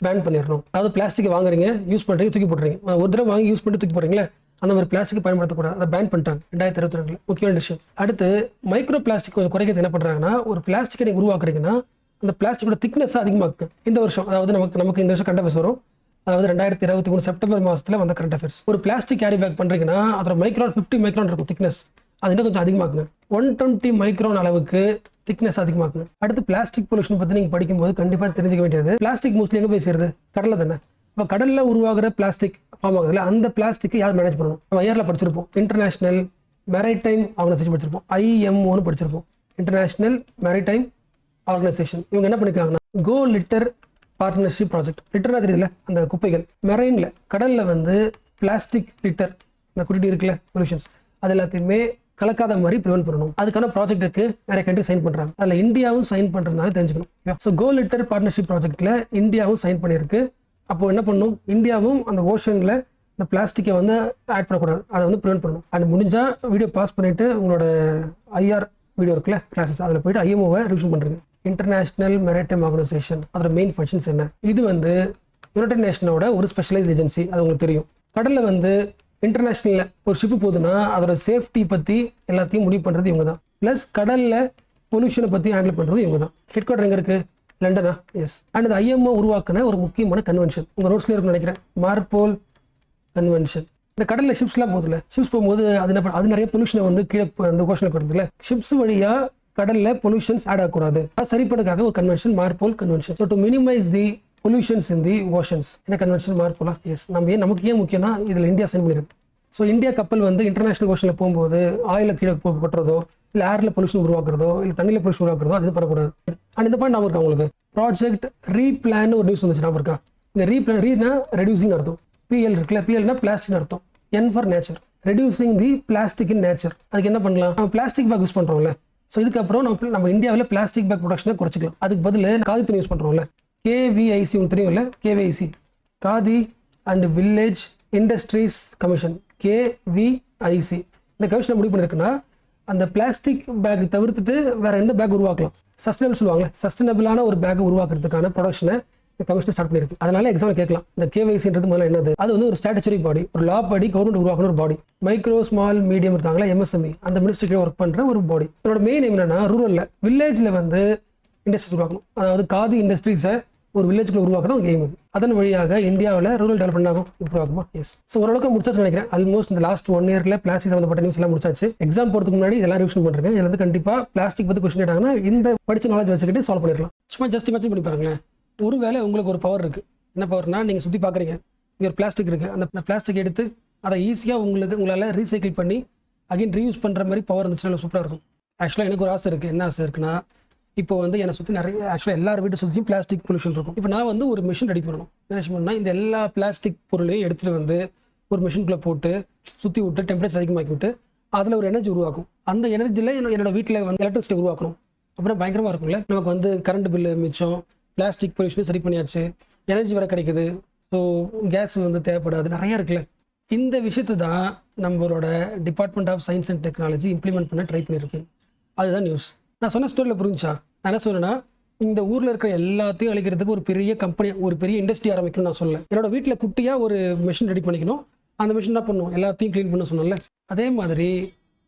பேன் பண்ணிடணும். அதாவது பிளாஸ்டிக்கை வாங்குறீங்க, யூஸ் பண்ணுறீங்க, தூக்கி போட்டுறீங்க. ஒரு தடவை வாங்கி யூஸ் பண்ணிட்டு தூக்கி போடுறீங்களே, அந்த மாதிரி பிளாஸ்டிக் பயன்படுத்தக்கூடாது. அதை பேன் பண்ணிட்டாங்க 2022 முக்கியமான விஷயம். அடுத்து மைக்ரோ பிளாஸ்டிக் கொஞ்சம் குறைக்கிறது என்ன பண்ணுறாங்கன்னா, ஒரு பிளாஸ்டிக்கை நீங்கள் உருவாக்குறீங்கன்னா அந்த பிளாஸ்டிக்கோட திக்னஸ் அதிகமாக்கு. இந்த வருஷம் அதாவது நமக்கு இந்த வருஷம் கரண்ட் அஃபேர்ஸ் வரும். அதாவது 2023 செப்டம்பர் மாதத்தில் வந்த கரண்ட் அஃபேர்ஸ். ஒரு பிளாஸ்டிக் கேரி பேக் பண்ணுறீங்கன்னா அதோட மைக்ரான் 50 மைக்ரான் இருக்கும் திக்னஸ். அது இன்னும் கொஞ்சம் அதிகமாக்குங்க. 120 மைக்ரான் அளவுக்கு திக்னஸ் அதிகமாக்குங்க. அடுத்து பிளாஸ்டிக் பொல்யூஷன் பற்றி நீங்கள் படிக்கும்போது கண்டிப்பாக தெரிஞ்சுக்க வேண்டியது, பிளாஸ்டிக் மோஸ்ட்லி எங்கே போய் சேருது? கடலில் தானே. இப்போ கடலில் உருவாகிற பிளாஸ்டிக் ஃபார்ம் ஆகுதுல, அந்த பிளாஸ்டிக் யார் மேனேஜ் பண்ணணும்? நம்ம ஐஆரில் படிச்சிருப்போம், இன்டர்நேஷனல் மேரிடைம் ஆர்கனைசேஷன் படிச்சிருப்போம், IMOன்னு படிச்சிருப்போம், இன்டர்நேஷனல் மேரிடைம் ஆர்கனைசேஷன். இவங்க என்ன பண்ணிருக்காங்கன்னா கோ லிட்டர் பார்ட்னர்ஷிப் ப்ராஜெக்ட். லிட்டர்னா தெரியல, அந்த குப்பைகள் மெரைன்ல கடல்ல வந்து பிளாஸ்டிக் லிட்டர் அந்த குட்டி இருக்குல்ல பொல்யூஷன்ஸ், அது எல்லாத்தையுமே கலக்காத மாதிரி ப்ரிவென்ட் பண்ணணும். அதுக்கான ப்ராஜெக்ட்டுக்கு நிறைய கண்ட்ரி சைன் பண்றாங்க. அதில் இந்தியாவும் சைன் பண்றதுனால தெரிஞ்சுக்கணும். ஸோ கோ லிட்டர் பார்ட்னர்ஷிப் ப்ராஜெக்ட்ல இந்தியாவும் சைன் பண்ணியிருக்கு. அப்போ என்ன பண்ணணும், இந்தியாவும் அந்த ஓஷன்ல இந்த பிளாஸ்டிக்கை வந்து ஆட் பண்ணக்கூடாது, அதை வந்து ப்ரிவென்ட் பண்ணணும். அண்ட் முடிஞ்சா வீடியோ பாஸ் பண்ணிட்டு உங்களோட IR வீடியோ இருக்குல்ல கிளாஸஸ், அதில் போயிட்டு IMOவை ரிவிஷன் பண்ணுறீங்க. இன்டர்நேஷனல் மேரிடைம் ஆர்கனைசேஷன் அதோட மெயின் ஃபங்க்ஷன்ஸ் என்ன? இது வந்து யுனைடெட் நேஷனோட ஒரு ஸ்பெஷலைஸ் ஏஜென்சி. அது உங்களுக்கு தெரியும். கடலில் வந்து இன்டர்நேஷனலில் ஒரு ஷிப்பு போகுதுன்னா அதோட சேஃப்டி பற்றி எல்லாத்தையும் முடிவு பண்ணுறது இவங்க தான். ப்ளஸ் கடலில் பொல்யூஷனை பற்றி ஹேண்டில் பண்ணுறது இவங்க தான். ஹெட் குவார்டர் எங்கே இருக்குது? லண்டனா? எஸ். அண்ட் இந்த IMO உருவாக்கின ஒரு முக்கியமான கன்வென்ஷன் உங்கள் நோட்ஸ்லேயே இருக்குன்னு நினைக்கிறேன், மார்போல் கன்வென்ஷன். இந்த கடலில் ஷிப்ஸ்லாம் போகுதுல, ஷிப்ஸ் போகும்போது அது நிறைய பொல்யூஷனை வந்து கீழே அந்த ஓஷனுக்கு வருதுல, ஷிப்ஸ் வழியாக கடல்ல பொல்யூஷன்ஸ் ஆட் ஆகக்கூடாது. அது சரி பண்ணுறதுக்காக ஒரு convention, MARPOL convention. So to minimise the pollutions in the oceans. என்ன கன்வென்ஷன்? மார்போலா? எஸ். நமக்கு ஏன் முக்கியம்னா இதில் இந்தியா சைன் பண்ணியிருக்கு. ஸோ இந்தியா கப்பல் வந்து இன்டர்நேஷனல் ஓஷனில் போகும்போது ஆயில கீழே கொட்டுறதோ, இல்லை ஏரில் பொல்யூஷன் உருவாக்குறதோ, இல்லை தண்ணியில் பொல்யூஷன் உருவாக்குறதோ அது பண்ணக்கூடாது. அண்ட் இந்த பாயிண்ட் நான் இருக்கா உங்களுக்கு ப்ராஜெக்ட் ரீப்ளான் ஒரு நியூஸ் வந்துச்சு, நான் இருக்கா? இந்த ரீப்ளான், ரீனா ரெடியூசிங் அர்த்தம், PL இருக்குல்ல, PLனா பிளாஸ்டிக் அர்த்தம், N for nature, reducing the plastic in nature. அதுக்கு என்ன பண்ணலாம்? நம்ம பிளாஸ்டிக் பேக் யூஸ் பண்ணுறோம்ல, ஸோ இதுக்கப்புறம் நம்ம இந்தியாவில் பிளாஸ்டிக் பேக் ப்ரொடக்ஷனை குறைச்சிக்கலாம். அதுக்கு பதில் காதி துணி யூஸ் பண்ணுறோம்ல, KVIC உங்களுக்கு தெரியும்ல, KVIC khadi and village industries commission, KVIC. இந்த கமிஷனை முடிவு பண்ணியிருக்குன்னா அந்த பிளாஸ்டிக் பேக் தவிர்த்துட்டு வேற எந்த பேக் உருவாக்கலாம், சஸ்டைனபிள் சொல்லுவாங்க, சஸ்டைனபிளான ஒரு பேக் உருவாக்குறதுக்கான ப்ரொடக்ஷனை கமிஷன் ஸ்டார்ட் பண்ணியிருக்கு. அதனால எக்ஸாம்பிள் கேட்கலாம், இந்த KVICன்றது முதல்ல என்னது? அது வந்து ஒரு ஸ்டாட்டச்சரி பாடி, ஒரு லா பாடி, கவர்மெண்ட் உருவாக்குற ஒரு பாடி. மைக்ரோ ஸ்மால் மீடியம் இருக்காங்களா, MSME, அந்த மினிஸ்ட்ரிக்கு ஒர்க் பண்ற ஒரு பாடி. இதோட மெயின் என்னன்னா ரூரல்ல வில்லேஜ்ல வந்து இண்டஸ்ட்ரீஸ் உருவாக்கணும். அதாவது காதி இண்டஸ்ட்ரீஸை ஒரு வில்லேஜ்ல உருவாக்குறது எய்ம். அதன் வழியாக இந்தியாவில் ரூரல் டெவலப்மெண்ட் ஆகும், இம்ப்ரூவ் ஆகுமா? எஸ். ஸோ ஓரளவுக்கு முடிச்சாச்சு நினைக்கிறேன். ஆல்மோஸ்ட் இந்த லாஸ்ட் 1 இயர்ல பிளாஸ்டிக் சம்பந்தப்பட்ட நியூஸ் எல்லாம் முடிச்சாச்சு. எக்ஸாம் போறதுக்கு முன்னாடி இதெல்லாம் ரிவிஷன் பண்றேன். இதுல வந்து கண்டிப்பா பிளாஸ்டிக் பத்தி கொஸ்டின் கேட்டாங்கன்னா இந்த படிச்ச நாலேஜ் வச்சுக்கிட்டு சால்வ் பண்ணிடலாம். சும்மா ஜஸ்ட் இமேஜின் பண்ணி பாருங்களேன். ஒருவேளை உங்களுக்கு ஒரு பவர் இருக்கு. என்ன பவர்னா, நீங்க சுத்தி பாக்குறீங்க, இங்க ஒரு பிளாஸ்டிக் இருக்கு, அந்த பிளாஸ்டிக் எடுத்து அதை ஈஸியா உங்களால ரீசைக்கிள் பண்ணி அகைன் ரீயூஸ் பண்ற மாதிரி பவர் இருந்துச்சுன்னா சூப்பரா இருக்கும். ஆக்சுவலா எனக்கு ஒரு ஆசை இருக்கு. என்ன ஆசை இருக்குன்னா, இப்போ வந்து என்னை சுற்றி நிறைய ஆக்சுவலாக எல்லார் வீட்டை சுற்றியும் பிளாஸ்டிக் பொல்யூஷன் இருக்கும். இப்போ நான் வந்து ஒரு மிஷின் ரெடி பண்ணணும். என்ன பண்ணால் இந்த எல்லா பிளாஸ்டிக் பொருளையும் எடுத்துகிட்டு வந்து ஒரு மிஷின்குள்ளே போட்டு சுற்றி விட்டு டெம்பரேச்சர் அதிகமாக்கி விட்டு அதில் ஒரு எனர்ஜி உருவாக்கும். அந்த எனர்ஜியில் என்னோட வீட்டில் வந்து எலக்ட்ரிசிட்டி உருவாக்கணும். அப்புறம் பயங்கரமாக இருக்கும்ல, நமக்கு வந்து கரண்ட் பில்லு மிச்சம், பிளாஸ்டிக் பொல்யூஷனும் சரி பண்ணியாச்சு, எனர்ஜி வர கிடைக்குது, ஸோ கேஸ் வந்து தேவைப்படாது, நிறையா இருக்குல்ல. இந்த விஷயத்தை தான் நம்மளோட department of science and technology implement பண்ண ட்ரை பண்ணியிருக்கு. அதுதான் நியூஸ். நான் சொன்ன ஸ்டோரியில் புரிஞ்சா? நான் என்ன சொன்னேன்னா, இந்த ஊரில் இருக்கிற எல்லாத்தையும் அழிக்கிறதுக்கு ஒரு பெரிய கம்பெனி, ஒரு பெரிய இண்டஸ்ட்ரி ஆரம்பிக்கணும்னு நான் சொல்லலை. என்னோட வீட்டில் குட்டியாக ஒரு மிஷின் ரெடி பண்ணிக்கணும். அந்த மிஷின் தான் பண்ணும், எல்லாத்தையும் க்ளீன் பண்ண சொன்னல. அதே மாதிரி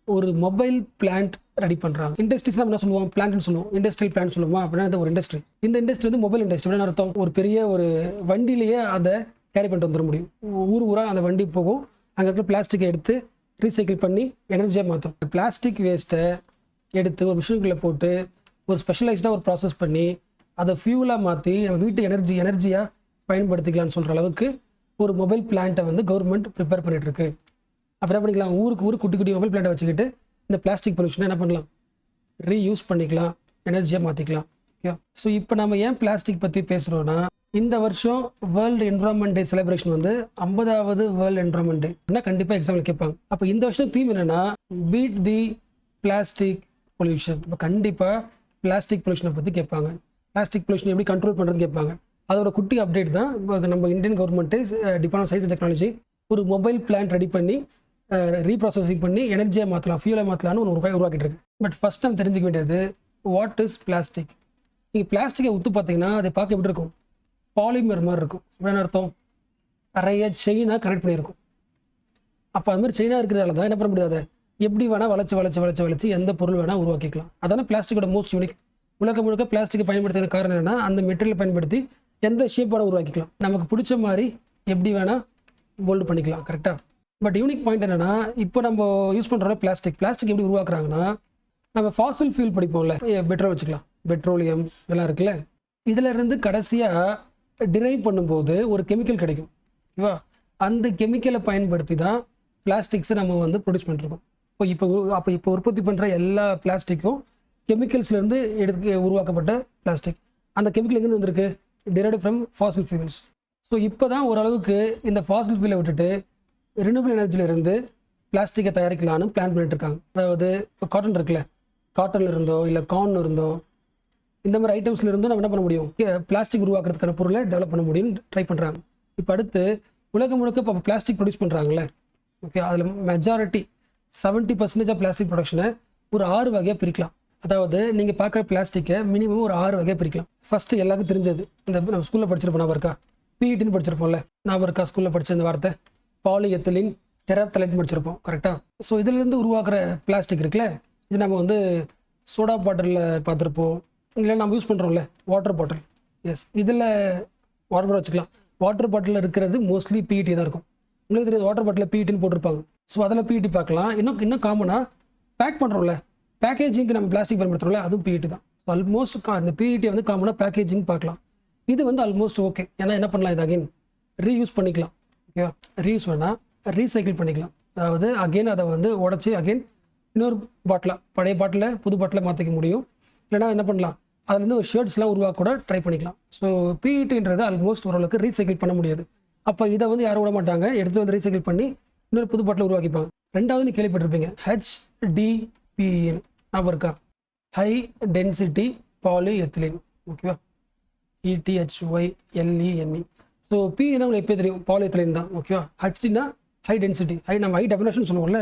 ஒரு மொபைல் பிளான்ட் ரெடி பண்ணுறாங்க. இண்டஸ்ட்ரீஸ் என்ன சொல்லுவோம்? பிளான்ட்னு சொல்லுவோம், இண்டஸ்ட்ரியல் பிளான்ட் சொல்லுவோமா? அப்படின்னா ஒரு இண்டஸ்ட்ரி. இந்த இண்டஸ்ட்ரி வந்து மொபைல் இண்டஸ்ட்ரி. அப்படின்னு அர்த்தம், ஒரு பெரிய ஒரு வண்டியிலேயே அதை கேரி பண்ணிட்டு வந்துட முடியும். ஊராக அந்த வண்டி போகும், அங்கே இருக்கிற பிளாஸ்டிக்கை எடுத்து ரீசைக்கிள் பண்ணி எனர்ஜியாக மாற்றும். பிளாஸ்டிக் வேஸ்ட்டை எடுத்து ஒரு மிஷினுக்குள்ளே போட்டு ஒரு ஸ்பெஷலைஸ்டாக ஒரு ப்ராசஸ் பண்ணி அதை ஃபியூலாக மாற்றி நம்ம வீட்டு எனர்ஜியாக பயன்படுத்திக்கலாம்னு சொல்கிற அளவுக்கு ஒரு மொபைல் பிளான்ட்டை வந்து கவர்மெண்ட் ப்ரிப்பேர் பண்ணிட்டு இருக்கு. அப்புறம் என்ன பண்ணிக்கலாம், ஊருக்கு குட்டி குட்டி மொபைல் பிளான்ட்டை வச்சுக்கிட்டு இந்த பிளாஸ்டிக் பொல்யூஷனை என்ன பண்ணலாம், ரீயூஸ் பண்ணிக்கலாம், எனர்ஜியாக மாற்றிக்கலாம். ஓகே. ஸோ இப்போ நம்ம ஏன் பிளாஸ்டிக் பற்றி பேசுகிறோன்னா, இந்த வருஷம் வேர்ல்டு என்விரான்மெண்ட் டே செலிப்ரேஷன் வந்து 50வது வேர்ல்டு என்விரான்மெண்ட் டே. கண்டிப்பாக எக்ஸாம்பிள் கேட்பாங்க. அப்போ இந்த வருஷம் தீம் என்னன்னா, பீட் தி பிளாஸ்டிக் பொல்யூஷன். இப்போ கண்டிப்பாக பிளாஸ்டிக் பொல்யூஷனை பற்றி கேட்பாங்க. பிளாஸ்டிக் பொல்யூஷன் எப்படி கண்ட்ரோல் பண்ணுறதுன்னு கேட்பாங்க. அதோட குட்டி அப்டேட் தான் இப்போ நம்ம Indian government department science and technology ஒரு மொபைல் பிளான்ட் ரெடி பண்ணி ரீப்ராசஸிங் பண்ணி எனர்ஜியாக மாற்றலாம், ஃபியூலை மாற்றலாம்னு ஒரு உருவாக்கிட்டு இருக்கு. பட் ஃபஸ்ட் நம்ம தெரிஞ்சுக்க வேண்டியது வாட் இஸ் பிளாஸ்டிக். நீங்கள் பிளாஸ்டிக்கை உத்து பார்த்தீங்கன்னா அதை பார்க்க எப்படி இருக்கும், பாலிமர் மாதிரி இருக்கும். என்ன அர்த்தம், நிறைய செயினாக கனெக்ட் பண்ணியிருக்கும். அப்போ அது மாதிரி செயினாக இருக்கிறதால தான் என்ன பண்ண முடியாது, எப்படி வேணால் வளைச்சு எந்த பொருள் வேணால் உருவாக்கிக்கலாம். அதான பிளாஸ்டிக்கோட மோஸ்ட் யூனிக். உலகம் முழுக்க பிளாஸ்டிக்கை பயன்படுத்துகிற காரணம் என்னன்னா அந்த மெட்டீரியல் பயன்படுத்தி எந்த ஷேப் வேணால் உருவாக்கிக்கலாம், நமக்கு பிடிச்ச மாதிரி எப்படி வேணால் மோல்டு பண்ணிக்கலாம். கரெக்டாக. பட் யூனிக் பாயிண்ட் என்னென்னா இப்போ நம்ம யூஸ் பண்ணுற பிளாஸ்டிக் எப்படி உருவாக்குறாங்கன்னா நம்ம ஃபாசில் ஃபியூல் படிப்போம்ல, பெட்ரோல் வச்சுக்கலாம், பெட்ரோலியம் இதெல்லாம் இருக்குல்ல, இதில் இருந்து கடைசியாக டிரைவ் பண்ணும்போது ஒரு கெமிக்கல் கிடைக்கும். ஓகேவா, அந்த கெமிக்கலை பயன்படுத்தி தான் பிளாஸ்டிக்ஸை நம்ம வந்து ப்ரொடியூஸ் பண்ணிருக்கோம். இப்போ உற்பத்தி பண்ணுற எல்லா பிளாஸ்டிக்கும் கெமிக்கல்ஸ்லேருந்து உருவாக்கப்பட்ட பிளாஸ்டிக். அந்த கெமிக்கல் எங்கேருந்து வந்திருக்கு, derived from Fazil fuels. So இப்போ தான் ஓரளவுக்கு இந்த ஃபாசில் ஃபியூலை விட்டுட்டு ரினியூவபிள் எனர்ஜியிலேருந்து பிளாஸ்டிக்கை தயாரிக்கலான்னு பிளான் பண்ணிட்டு இருக்காங்க. அதாவது இப்போ காட்டன் இருக்குல்ல, காட்டனில் இருந்தோ இல்லை கார்ன் இருந்தோ இந்த மாதிரி ஐட்டம்ஸ்ல இருந்தும் நம்ம என்ன பண்ண முடியும், பிளாஸ்டிக் உருவாக்குறதுக்கான பொருளை டெவலப் பண்ண முடியும்னு ட்ரை பண்ணுறாங்க. இப்போ அடுத்து உலகம் முழுக்க இப்போ பிளாஸ்டிக் ப்ரொடியூஸ் பண்ணுறாங்களே, ஓகே, அதில் மெஜாரிட்டி 70% ஆஃப் பிளாஸ்டிக் ப்ரொடக்ஷனை ஒரு 6 வகையாக பிரிக்கலாம். அதாவது நீங்கள் பார்க்குற பிளாஸ்டிக்கை மினிமம் ஒரு 6 வகையாக பிரிக்கலாம். ஃபஸ்ட்டு எல்லாருக்கும் தெரிஞ்சது இந்த நம்ம ஸ்கூலில் படிச்சிருப்போம், நான் இருக்கா பிஇடின்னு படிச்சிருப்போம்ல, நான் இருக்கா ஸ்கூலில் படித்த இந்த வார்த்தை பாலிஎத்திலின் டெராப்தலைட்னு படிச்சிருப்போம். கரெக்டாக. ஸோ இதிலிருந்து உருவாக்குற பிளாஸ்டிக் இருக்குல்ல, இது நம்ம வந்து சோடா பாட்டிலில் பார்த்துருப்போம், இல்லை நம்ம யூஸ் பண்ணுறோம்ல வாட்டர் பாட்டில். எஸ், இதில் வாட்டர் பாட்டில் வச்சுக்கலாம். வாட்டர் பாட்டிலில் இருக்கிறது மோஸ்ட்லி பிஇடி தான் இருக்கும். உங்களுக்கு தெரியாது, வாட்டர் பாட்டிலில் பிஇடின்னு போட்டிருப்பாங்க. ஸோ அதில் பிஇடி பார்க்கலாம். இன்னும் காமனாக பேக் பண்ணுறோம்ல, பேக்கேஜிங்க்கு நம்ம பிளாஸ்டிக் பயன்படுத்துகிறோம்ல, அதுவும் பிஇடி தான். ஸோ ஆல்மோஸ்ட் இந்த பிஇடி வந்து காமனாக பேக்கேஜிங் பார்க்கலாம். இது வந்து ஆல்மோஸ்ட் ஓகே. ஏன்னா என்ன பண்ணலாம், இது அகைன் ரீயூஸ் பண்ணிக்கலாம். ஓகேவா, ரீயூஸ் வேணால் ரீசைக்கிள் பண்ணிக்கலாம். அதாவது அகெயின் அதை வந்து உடச்சி அகெயின் இன்னொரு பாட்டிலாக, பழைய பாட்டில் புது பாட்டில் மாற்றிக்க முடியும். இல்லைனா என்ன பண்ணலாம், அதுலேருந்து ஒரு ஷர்ட்ஸ்லாம் உருவாக்க கூட ட்ரை பண்ணிக்கலாம். ஸோ பிஇடின்றது ஆல்மோஸ்ட் ஓரளவுக்கு ரீசைக்கிள் பண்ண முடியாது. அப்போ இதை வந்து யாரும் விட மாட்டாங்க, எடுத்துகிட்டு வந்து ரீசைக்கிள் பண்ணி இன்னொரு புது பாட்டில் உருவாக்கிப்பாங்க. ரெண்டாவது நீ கேள்விப்பட்டிருப்பீங்க HDPE, ஞாபகம் இருக்கா, ஹை டென்சிட்டி பாலிஎத்திலீன். ஓகேவா, ETHYLENE. ஸோ பி தான் உங்களுக்கு எப்போ தெரியும், பாலிஎத்திலீன் தான். ஓகேவா, ஹெச்டினா ஹை டென்சிட்டி. நம்ம ஹை டெஃபினேஷன் சொல்லுவோம்ல,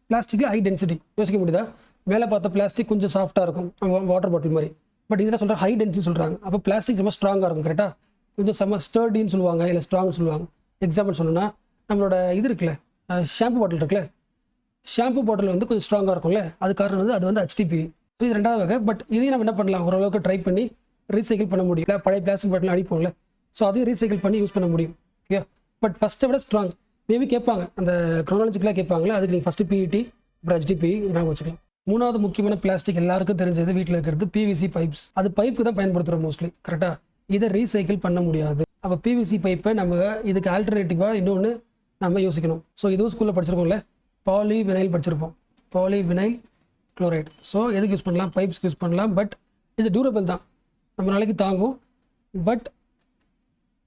பிளாஸ்டிக்கு ஹை டென்சிட்டி. யோசிக்க முடியுதா, மேலே பார்த்த பிளாஸ்டிக் கொஞ்சம் சாஃப்ட்டாக இருக்கும், வாட்டர் பாட்டில் மாதிரி. பட் இதில் சொல்கிற ஹை டென்சிட்டி சொல்கிறாங்க. அப்போ பிளாஸ்டிக் ரொம்ப ஸ்ட்ராங்காக இருக்கும். கரெக்டாக, கொஞ்சம் செம்ம ஸ்டர்டின்னு சொல்லுவாங்க, இல்லை ஸ்ட்ராங்னு சொல்லுவாங்க. எக்ஸாம்பிள் சொல்லணும்னா நம்மளோட இது இருக்குல்ல, ஷாம்பு பாட்டில் இருக்குல்ல, ஷாம்பு பாட்டில் வந்து கொஞ்சம் ஸ்ட்ராங்காக இருக்கும்ல, அது காரணம் வந்து அது வந்து HDPE. ஸோ இது ரெண்டாவது வகை. பட் இதையும் நம்ம என்ன பண்ணலாம், ஓரளவுக்கு ட்ரை பண்ணி ரீசைக்கிள் பண்ண முடியும். பழைய பிளாஸ்டிக் பாட்டில் அடிப்போம்ல, ஸோ அதையும் ரீசைக்கிள் பண்ணி யூஸ் பண்ண முடியும். ஓகே, பட் ஃபஸ்ட்டை விட ஸ்ட்ராங். மேபி கேட்பாங்க, அந்த க்ரோனாலஜிக்கலாக கேட்பாங்களே, அதுக்கு நீங்கள் ஃபஸ்ட்டு PET அப்புறம் HDPE ஞாபகம் வச்சுக்கலாம். மூணாவது முக்கியமான பிளாஸ்டிக் எல்லாருக்கும் தெரிஞ்சது வீட்டில் இருக்கிறது PVC பைப்ஸ். அது பைப்பு தான் பயன்படுத்துகிறோம் மோஸ்ட்லி. கரெக்டாக, இதை ரீசைக்கிள் பண்ண முடியாது. அப்போ PVC பைப்பை நம்ம இதுக்கு ஆல்டர்னேட்டிவாக இன்னொன்று நம்ம யோசிக்கணும். ஸோ இதுவும் ஸ்கூலில் படிச்சிருக்கோம்ல, பாலிவினைல் படிச்சிருப்போம், பாலிவினைல் குளோரைட். ஸோ எதுக்கு யூஸ் பண்ணலாம், பைப்ஸ்க்கு யூஸ் பண்ணலாம். பட் இது டியூரபிள் தான், நம்ம நாளைக்கு தாங்கும். பட்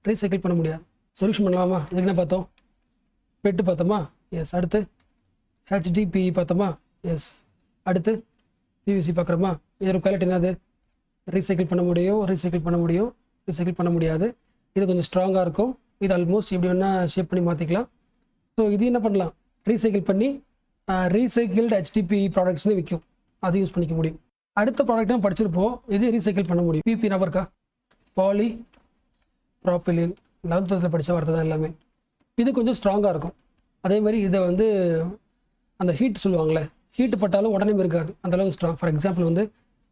ரீசைக்கிள் பண்ண முடியாது. சொல்யூஷன் பண்ணலாமா, இதுக்கு என்ன பார்த்தோம், பெட்டு பார்த்தோமா, எஸ். அடுத்து HDPE பார்த்தோமா, எஸ். அடுத்து PVC பார்க்குறோமா. இதோட குவாலிட்டி என்னது, ரீசைக்கிள் பண்ண முடியும், ரீசைக்கிள் பண்ண முடியாது. இது கொஞ்சம் ஸ்ட்ராங்காக இருக்கும். இது ஆல்மோஸ்ட் எப்படி வேணால் ஷேப் பண்ணி மாற்றிக்கலாம். ஸோ இது என்ன பண்ணலாம், ரீசைக்கிள் பண்ணி ரீசைக்கிள்டு HDPE ப்ராடக்ட்ஸ்னு விற்கும், அது யூஸ் பண்ணிக்க முடியும். அடுத்த ப்ராடக்ட் நம்ம படிச்சிருப்போம், இது ரீசைக்கிள் பண்ண முடியும். PP ஞாபகம் இருக்கா, பாலி ப்ராப்பிலின். 11th படித்த வார்த்தை தான் எல்லாமே. இது கொஞ்சம் ஸ்ட்ராங்காக இருக்கும். அதே மாதிரி இதை வந்து அந்த ஹீட் சொல்லுவாங்களே, ஹீட்டு பட்டாலும் உடனே இருக்காது, அந்தளவுக்கு ஸ்ட்ராங். ஃபார் எக்ஸாம்பிள் வந்து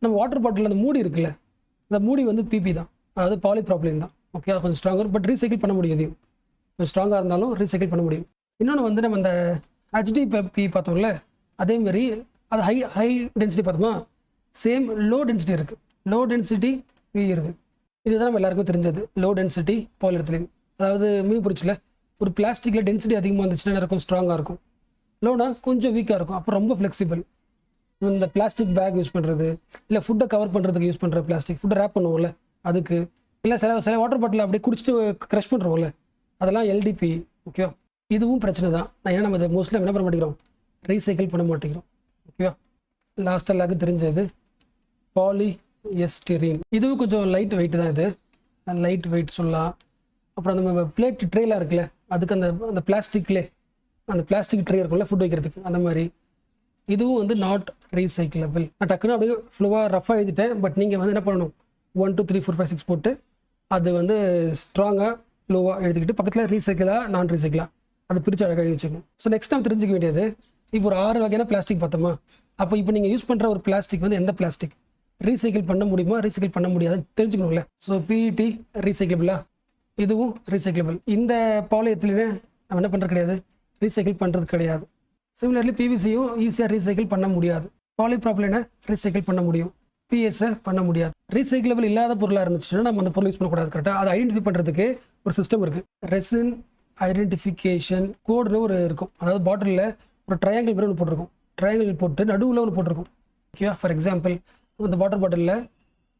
நம்ம வாட்டர் பாட்டில் அந்த மூடி இருக்குல்ல, அந்த மூடி வந்து PP தான், அதாவது பாலிப்ராப்பிலின் தான். ஓகே, அது கொஞ்சம் ஸ்ட்ராங்கர். பட் ரீசைக்கிள் பண்ண முடியாது, கொஞ்சம் ஸ்ட்ராங்காக இருந்தாலும் ரீசைக்கிள் பண்ண முடியும். இன்னொன்று வந்து நம்ம அந்த HDPE பார்த்தோம்ல, அதேமாரி அது ஹை டென்சிட்டி பார்த்தோமா, சேம் லோ டென்சிட்டி இருக்குது, லோ டென்சிட்டி PE இருக்குது. இதுதான் நம்ம எல்லாருக்கும் தெரிஞ்சது, லோ டென்சிட்டி பாலிஎத்திலீன். அதாவது மீன் பிடிச்சில ஒரு பிளாஸ்டிக்கில் டென்சிட்டி அதிகமாக இருந்துச்சுன்னா இருக்கும், ஸ்ட்ராங்காக இருக்கும். லோனா கொஞ்சம் வீக்காக இருக்கும், அப்போ ரொம்ப ஃப்ளெக்சிபிள். இந்த பிளாஸ்டிக் பேக் யூஸ் பண்ணுறது, இல்லை ஃபுட்டை கவர் பண்ணுறதுக்கு யூஸ் பண்ணுற பிளாஸ்டிக், ஃபுட்டை ரேப் பண்ணுவோம்ல அதுக்கு, இல்லை சில வாட்டர் பாட்டில் அப்படியே குடிச்சிட்டு க்ரஷ் பண்ணுறோம்ல, அதெல்லாம் LDPE. ஓகேவா, இதுவும் பிரச்சனை தான். ஏன்னா நம்ம இதை மோஸ்ட்லி என்ன பண்ண மாட்டேங்கிறோம், ரீசைக்கிள் பண்ண மாட்டேங்கிறோம். ஓகேவா, லாஸ்ட் எல்லாருக்கும் தெரிஞ்சது பாலிஎஸ்டிரீன். இதுவும் கொஞ்சம் லைட் வெயிட் தான், இது லைட் வெயிட் சொல்லலாம். அப்புறம் நம்ம பிளேட் ட்ரேலாம் இருக்குல்ல, அதுக்கு அந்த பிளாஸ்டிக்லே அந்த பிளாஸ்டிக் ட்ரே இருக்கும்ல ஃபுட் வைக்கிறதுக்கு, அந்த மாதிரி இதுவும் வந்து நாட் ரீசைக்கிளபிள். நான் டக்குன்னு அப்படியே ஃப்ளோவாக ரஃபாக எழுதிட்டேன். பட் நீங்கள் வந்து என்ன பண்ணணும், 1 2 3 4 5 6 போட்டு அது வந்து ஸ்ட்ராங்காக லோவாக எழுதிக்கிட்டு பக்கத்தில் ரீசைக்கிளா நான் ரீசைக்கிளா அது பிரித்து அழகாக எழுதி வச்சுக்கணும். ஸோ நெக்ஸ்ட் நம்ம தெரிஞ்சுக்க வேண்டியது, இப்போ ஒரு 6 வகையான பிளாஸ்டிக் பார்த்தோமா. அப்போ இப்போ நீங்கள் யூஸ் பண்ணுற ஒரு பிளாஸ்டிக் வந்து எந்த பிளாஸ்டிக் ரீசைக்கிள் பண்ண முடியுமா ரீசைக்கிள் பண்ண முடியாதுன்னு தெரிஞ்சுக்கணும்ல. ஸோ பிஇடி ரீசைக்கிளபிளா, இதுவும் ரீசைக்கிளபிள். இந்த பாலியத்திலே நம்ம என்ன பண்ணுறது கிடையாது, ரீசைக்கிள் பண்ணுறது கிடையாது. சிமிலர்லி பிவிசியும் ஈஸியாக ரீசைக்கிள் பண்ண முடியாது. பாலிப்ராப்ளினை ரீசைக்கிள் பண்ண முடியும், பிஎஸ்ஸை பண்ண முடியாது. ரீசைக்கிளபிள் இல்லாத பொருளாக இருந்துச்சுன்னா நம்ம அந்த பொருள் யூஸ் பண்ணக்கூடாது. கரெக்டாக அதை ஐடென்டிஃபை பண்ணுறதுக்கு ஒரு சிஸ்டம் இருக்குது, ரெசின் ஐடென்டிஃபிகேஷன் கோடுன்னு ஒரு இருக்கும். அதாவது பாட்டிலில் ஒரு ட்ரையாங்கிள் மாதிரி ஒன்று போட்டிருக்கும், ட்ரையாங்கிள் போட்டு நடுவில் ஒன்று போட்டிருக்கும். ஓகேவா, ஃபார் எக்ஸாம்பிள் இந்த வாட்டர் பாட்டிலில்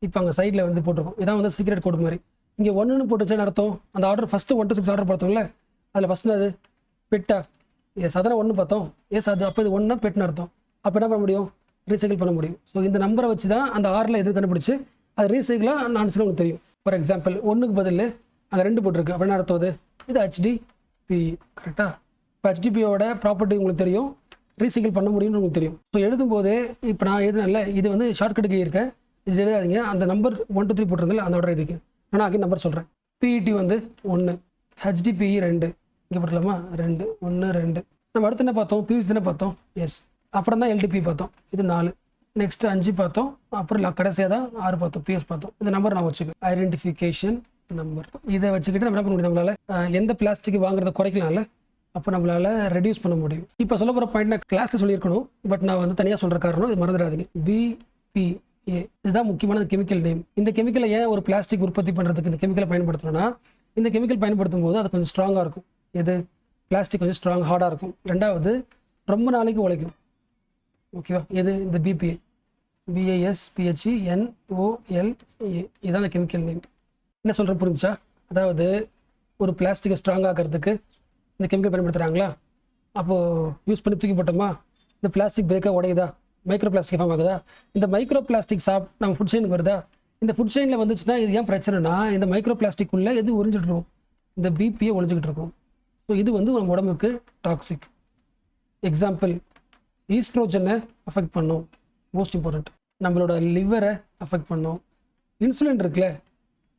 இப்போ அங்கே சைடில் வந்து போட்டிருக்கும், இதான் வந்து சீக்ரெட் கோடு மாதிரி. இங்கே 1ன்னு போட்டுச்சுன்னு அர்த்தம் அந்த ஆர்டர் ஃபஸ்ட்டு 1 to 6 ஆர்டர் பார்த்தோம்ல, அதில் ஃபஸ்ட்டு அது பெட்டா, எஸ் அதெல்லாம் 1 பார்த்தோம். எஸ் அது அப்போ இது 1னா பெட்னு அர்த்தம். அப்போ என்ன பண்ண முடியும், ரீசைக்கிள் பண்ண முடியும். ஸோ இந்த நம்பரை வச்சு தான் அந்த 6ல் எது கண்டுபிடிச்சு அது ரீசைக்கிளாக நான் சில உங்களுக்கு தெரியும். ஃபார் எக்ஸாம்பிள் 1க்கு பதில் அங்கே 2 போட்டிருக்கு அப்படின்னு அர்த்தம். இது HDPE கரெக்டாக. இப்போ HDPEயோட ப்ராப்பர்ட்டி உங்களுக்கு தெரியும், ரீசைக்கிள் பண்ண முடியும்னு உங்களுக்கு தெரியும். ஸோ எழுதும்போது இப்போ நான் எழுதுனேன்ல, இது வந்து ஷார்ட்கட்டுக்கு இருக்கேன், இது எழுதாதீங்க. அந்த நம்பர் 1 2 3 போட்டிருந்தல அந்த ஆர்டர் எழுதிக்கேன். ஆனால் அங்கே நம்பர் சொல்கிறேன். PET வந்து 1, HDPE 2, இங்கே போட்டலாமா 2 1 2. நம்ம அடுத்து என்ன பார்த்தோம், பிவிசி தானே பார்த்தோம். எஸ், அப்புறம் தான் LDPE பார்த்தோம், இது 4. நெக்ஸ்ட் 5 பார்த்தோம், அப்புறம் கடைசியாக தான் 6 பார்த்தோம், பிஎஸ் பார்த்தோம். இந்த நம்பர் நான் வச்சுக்கேன், ஐடென்டிஃபிகேஷன் நம்பர். இதை வச்சுக்கிட்டு நம்ம என்ன பண்ண முடியும், நம்மளால் எந்த பிளாஸ்டிக் வாங்குறத குறைக்கலாம்ல, அப்போ நம்மளால் ரெடியூஸ் பண்ண முடியும். இப்போ சொல்ல போகிற பாயிண்ட் நான் கிளாஸில் சொல்லியிருக்கணும், பட் நான் வந்து தனியாக சொல்கிற காரணம் இது மறந்துடாதீங்க. BPA இதுதான் முக்கியமான கெமிக்கல் நேம். இந்த கெமிக்கலை ஏன் ஒரு பிளாஸ்டிக் உற்பத்தி பண்ணுறதுக்கு இந்த கெமிக்கலை பயன்படுத்தணும்னா, இந்த கெமிக்கல் பயன்படுத்தும் போது அது கொஞ்சம் ஸ்ட்ராங்காக இருக்கும். எது, பிளாஸ்டிக் கொஞ்சம் ஸ்ட்ராங் ஹார்டாக இருக்கும். ரெண்டாவது ரொம்ப நாளைக்கு உழைக்கும். ஓகேவா, எது இந்த BPA, BASPHENOLA இதுதான் அந்த கெமிக்கல் நேம். என்ன சொல்கிறேன் புரிஞ்சா, அதாவது ஒரு பிளாஸ்டிக்கை ஸ்ட்ராங் ஆக்கிறதுக்கு இந்த கெமிக்கல் பயன்படுத்துகிறாங்களா, அப்போது யூஸ் பண்ணி தூக்கி போட்டோமா, இந்த பிளாஸ்டிக் பிரேக்காக உடையுதா, மைக்ரோ பிளாஸ்டிக் ஃபார்ம் ஆகுதா. இந்த மைக்ரோ பிளாஸ்டிக் நம்ம ஃபுட் செயினுக்கு வருதா, இந்த ஃபுட் செயினில் வந்துச்சுன்னா இது ஏன் பிரச்சனைனா, இந்த மைக்ரோ பிளாஸ்டிக் உள்ள எது ஒழிஞ்சிட்டு இருக்கும், இந்த BPA ஒழிஞ்சிக்கிட்டு இருக்கும். ஸோ இது வந்து நம்ம உடம்புக்கு டாக்ஸிக். எக்ஸாம்பிள், ஈஸ்ட்ரோஜனை அஃபெக்ட் பண்ணும், மோஸ்ட் இம்பார்ட்டன்ட். நம்மளோட லிவரை அஃபெக்ட் பண்ணும். இன்சுலின் இருக்குல்ல,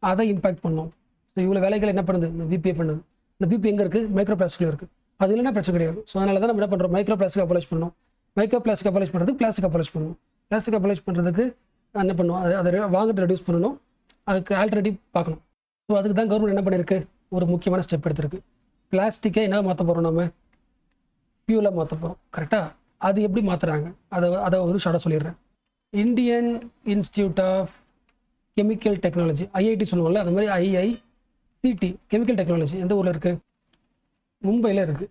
அதை இம்பேக்ட் பண்ணும். ஸோ இவ்வளோ வேலைகள் என்ன பண்ணுது, இந்த BPA பண்ணுது. இந்த BPA எங்கே இருக்குது, மைக்ரோ பிளாஸ்டிக்கில் இருக்குது. அது இல்லைன்னா பிரச்சனை கிடையாது. ஸோ அதனால தான் நம்ம என்ன பண்ணுறோம், மைக்ரோ பிளாஸ்டிக் அபாலிஷ் பண்ணணும். மைக்ரோ பிளாஸ்டிக் அபாலிஷ் பண்ணுறதுக்கு பிளாஸ்டிக் அபாலிஷ் பண்ணணும். பிளாஸ்டிக் அபாலிஷ் பண்ணுறதுக்கு என்ன பண்ணுவோம், அதை வாங்குறதை ரெடியூஸ் பண்ணணும், அதுக்கு ஆல்டர்னேட்டிவ் பார்க்கணும். ஸோ அதுக்கு தான் கவர்மெண்ட் என்ன பண்ணியிருக்கு, ஒரு முக்கியமான ஸ்டெப் எடுத்திருக்கு. பிளாஸ்டிக்கை என்ன மாற்ற போகிறோம், நம்ம ஃபியூலாக மாற்ற போகிறோம். கரெக்டாக, அது எப்படி மாற்றுறாங்க அதை ஒரு ஷார்ட்டாக சொல்லிடுறேன். Indian Institute of Chemical Technology, IIT சொல்லுவோம்ல, அந்த மாதிரி IICT கெமிக்கல் டெக்னாலஜி எந்த ஊரில் இருக்குது, மும்பையில் இருக்குது.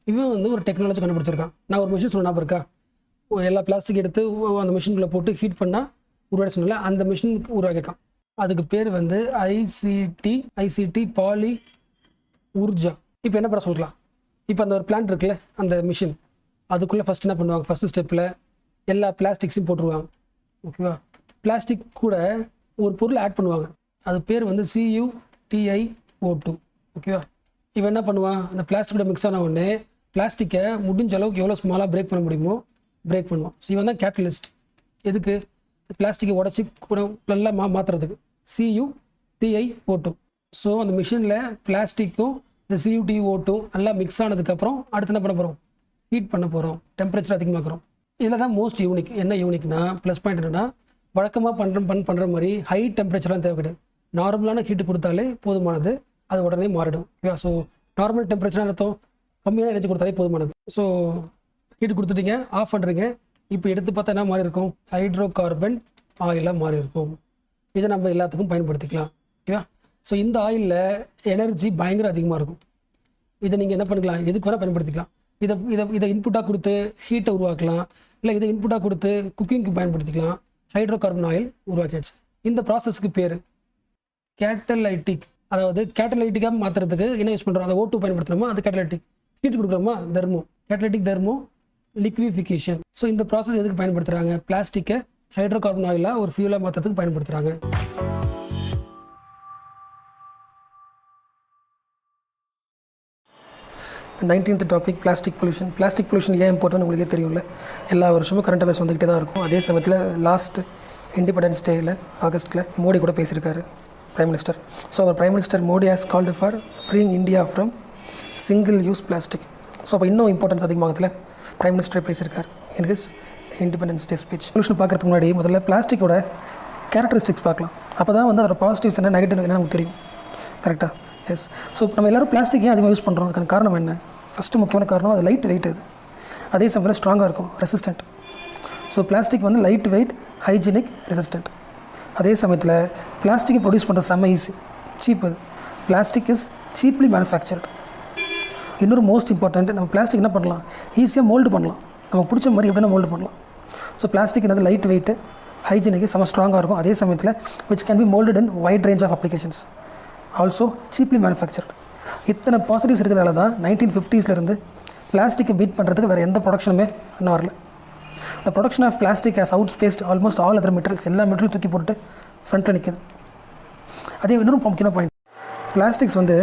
இவன் வந்து ஒரு டெக்னாலஜி கண்டுபிடிச்சிருக்கான். நான் ஒரு மிஷின் சொன்னா இருக்கா, எல்லா பிளாஸ்டிக் எடுத்து அந்த மிஷின்குள்ளே போட்டு ஹீட் பண்ணால் உருவாடி சொன்னல, அந்த மிஷினுக்கு உருவாக்கியிருக்கான். அதுக்கு பேர் வந்து ICT பாலி ஊர்ஜா. இப்போ என்ன பண்ண சொல்லலாம், இப்போ அந்த ஒரு பிளான்ட் இருக்குல்ல, அந்த மிஷின் அதுக்குள்ளே ஃபஸ்ட் என்ன பண்ணுவாங்க, ஃபஸ்ட்டு ஸ்டெப்பில் எல்லா பிளாஸ்டிக்ஸையும் போட்டுருவாங்க. ஓகேவா, பிளாஸ்டிக் கூட ஒரு பொருள் ஆட் பண்ணுவாங்க, அது பேர் வந்து CuTiO2. ஓகேவா, இவன் என்ன பண்ணுவான், அந்த பிளாஸ்டிக்கோட மிக்ஸ் ஆன உடனே பிளாஸ்டிக்கை முடிஞ்ச அளவுக்கு எவ்வளோ ஸ்மாலாக பிரேக் பண்ண முடியுமோ பிரேக் பண்ணுவான். ஸோ இவன் தான் கேட்டலிஸ்ட். எதுக்கு, பிளாஸ்டிக்கை உடச்சி கூட நல்லா மாற்றுறதுக்கு, CuTiO2. ஸோ அந்த மிஷினில் பிளாஸ்டிக்கும் இந்த CuTiO2 நல்லா மிக்ஸ் ஆனதுக்கப்புறம் அடுத்து என்ன பண்ண போகிறோம், ஹீட் பண்ண போகிறோம், டெம்பரேச்சர் அதிகமாக்குறோம். இதில் தான் மோஸ்ட் யூனிக். என்ன யூனிக்னா, ப்ளஸ் பாயிண்ட் என்னென்னா, வழக்கமாக பண்ணுற மாதிரி ஹை டெம்பரேச்சர்லாம் தேவை கிடையாது. நார்மலான ஹீட்டு கொடுத்தாலே போதுமானது, அது உடனே மாறிடும். ஓகேவா, ஸோ நார்மல் டெம்பரேச்சர் அர்த்தம் கம்மியான எனர்ஜி கொடுத்தாலே போதுமானது. ஸோ ஹீட்டு கொடுத்துட்டீங்க, ஆஃப் பண்ணுறீங்க. இப்போ எடுத்து பார்த்தா என்ன மாறி இருக்கும், ஹைட்ரோ கார்பன் ஆயிலாக மாறி இருக்கும். இதை நம்ம எல்லாத்துக்கும் பயன்படுத்திக்கலாம். ஓகேவா, ஸோ இந்த ஆயிலில் எனர்ஜி பயங்கர அதிகமாக இருக்கும். இதை நீங்கள் என்ன பண்ணிக்கலாம், எதுக்கு வேணால் பயன்படுத்திக்கலாம். இதை இன்புட்டாக கொடுத்து ஹீட்டை உருவாக்கலாம், இல்லை இதை இன்புட்டாக கொடுத்து குக்கிங்க்கு பயன்படுத்திக்கலாம். ஹைட்ரோ கார்பன் ஆயில் உருவாக்கியாச்சு. இந்த ப்ராசஸ்க்கு பேர் கேட்டலைட்டிக். அதாவது கேட்டலைட்டிக்காக மாற்றுறதுக்கு என்ன யூஸ் பண்ணுறோம், அந்த O2 பயன்படுத்துகிறோமா, அது கேட்டலைட்டிக். ஹீட் கொடுக்குறோமா, thermo. Catalytic thermo liquefaction. So இந்த ப்ராசஸ் எதுக்கு பயன்படுத்துகிறாங்க? பிளாஸ்டிக்கை ஹைட்ரோ கார்பன் ஆயிலாக ஒரு ஃபியூலாக மாற்றுறதுக்கு பயன்படுத்துகிறாங்க. 19th topic plastic pollution. Plastic pollution ஏன் இம்பார்ட்டன் உங்களுக்கே தெரியும்ல. எல்லா வருஷமும் கரண்ட் அஃபேர்ஸ் வந்துக்கிட்டே தான் இருக்கும். அதே சமயத்தில் லாஸ்ட் இண்டிபெண்டன்ஸ் டேயில் ஆகஸ்ட்டில் மோடி கூட பேசியிருக்காரு, பிரைம் மினிஸ்டர். ஸோ அவர் prime minister Modi has called for freeing India from single use plastic. So அப்போ இன்னும் இம்பார்ட்டன்ஸ் அதிகமாகத்தில் பிரைம் மினிஸ்டர் பேசியிருக்கார் in his independence day speech. Pollution பார்க்குறதுக்கு முன்னாடி முதல்ல பிளாஸ்டிக்கோட கேரக்டரிஸ்டிக்ஸ் பார்க்கலாம். அப்போ தான் வந்து அதோட பாசிட்டிவ்ஸ் என்ன நெகட்டிவ் என்ன நமக்கு தெரியும். கரெக்டாக? எஸ். ஸோ நம்ம எல்லோரும் பிளாஸ்டிக் ஏன் அதிகமாக யூஸ் பண்ணுறோம்? அதுக்கான காரணம் என்ன? ஃபஸ்ட்டு முக்கியமான காரணம் அது லைட் வெயிட். அது அதே சமயத்தில் ஸ்ட்ராங்காக இருக்கும், ரெசிஸ்டன்ட். ஸோ பிளாஸ்டிக் வந்து லைட் வெயிட், ஹைஜீனிக், ரெசிஸ்டன்ட். அதே சமயத்தில் பிளாஸ்டிக்கை ப்ரொடியூஸ் பண்ணுற செம்ம ஈஸி, சீப். அது பிளாஸ்டிக் இஸ் சீப்லி மேனுஃபேக்சர்டு. இன்னொரு மோஸ்ட் இம்பார்ட்டன்ட், நம்ம பிளாஸ்டிக் என்ன பண்ணலாம்? ஈஸியாக மோல்டு பண்ணலாம். நமக்கு பிடிச்ச மாதிரி எப்படின்னா மோல்டு பண்ணலாம். ஸோ பிளாஸ்டிக் என்னது லைட் வெயிட்டு, ஹைஜீனிக்கு செம்ம ஸ்ட்ராங்காக இருக்கும். அதே சமயத்தில் which can be moulded in wide range of applications, also cheaply manufactured. இத்தனை பாசிட்டிவ்ஸ் இருக்கிறதால தான் 1950s பிளாஸ்டிக்கை பீட் பண்ணுறதுக்கு வேறு எந்த ப்ரொடக்ஷனுமே இன்னும் வரல. The production of plastic has outpaced almost all other materials. எல்லா மெட்டீரியல் தூக்கி போட்டு ஃப்ரண்ட்டில் நிற்குது. அதே இன்னொரு முக்கியமான பாயிண்ட், பிளாஸ்டிக்ஸ் வந்து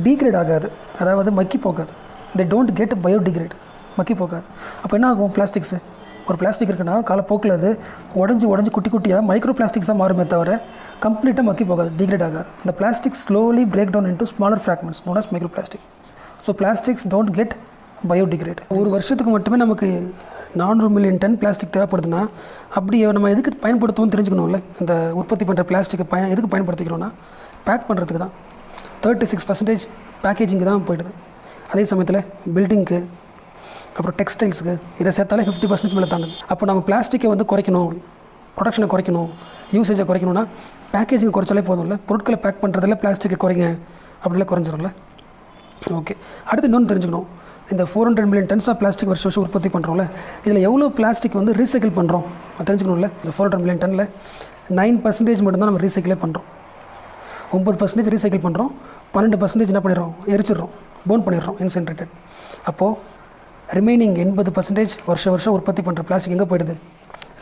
டீக்ரேட் ஆகாது, அதாவது மக்கி போகாது. தே டோன்ட் கெட் பயோடிகிரேட், மக்கி போகாது. அப்போ என்ன ஆகும்? பிளாஸ்டிக்ஸு ஒரு பிளாஸ்டிக் இருக்குன்னா காலப்போக்கில் அது உடஞ்சி குட்டி குட்டியாக மைக்ரோ பிளாஸ்டிக்ஸாக மாறுமே தவிர கம்ப்ளீட்டாக மக்கி போகாது, டிகிரேட் ஆகாது. இந்த plastic slowly break down into smaller fragments known as micro plastic. So plastics don't get biodegrade. ஒரு வருஷத்துக்கு மட்டுமே நமக்கு 400 மில்லியன் டன் பிளாஸ்டிக் தேவைப்படுதுன்னா அப்படி நம்ம எதுக்கு பயன்படுத்துவோம்னு தெரிஞ்சுக்கணும்ல. இந்த உற்பத்தி பண்ணுற பிளாஸ்டிக்கை எதுக்கு பயன்படுத்திக்கிறோன்னா பேக் பண்ணுறதுக்கு தான். 36% பேக்கேஜிங்கு தான் போய்டுது. அதே சமயத்தில் பில்டிங்க்கு, அப்புறம் டெக்ஸ்டைல்ஸுக்கு இதை சேர்த்தாலே 50% மேலே தாண்டுது. அப்போ நம்ம பிளாஸ்டிக்கை வந்து குறைக்கணும், ப்ரொடக்ஷனை குறைக்கணும், யூசேஜை குறைக்கணும்னா பேக்கேஜிங் குறைச்சாலே போதும்ல. பொருட்களை பேக் பண்ணுறதில் பிளாஸ்டிக்கை குறைங்க அப்படிலாம் குறைஞ்சிடும்ல. ஓகே, அடுத்து இன்னொன்று தெரிஞ்சுக்கணும். இந்த 400 மில்லியன் டன்ஸ் ஆஃப் பிளாஸ்டிக் வருஷம் உற்பத்தி பண்ணுறோம்ல, இதில் எவ்வளோ பிளாஸ்டிக் வந்து ரீசைக்கிள் பண்ணுறோம் அது தெரிஞ்சுக்கணும்ல. இந்த 400 மில்லியன் டன்னில் 9% மட்டும்தான் நம்ம ரீசைக்கிளே பண்ணுறோம். 9% ரீசைக்கிள் பண்ணுறோம், 12% என்ன பண்ணிடுறோம்? எரிச்சிடுறோம், போன் பண்ணிடுறோம், இன்சின்ட்ரேட்டட். அப்போது ரிமைனிங் 80% வருஷம் உற்பத்தி பண்ணுற பிளாஸ்டிக் எங்கே போயிடுது?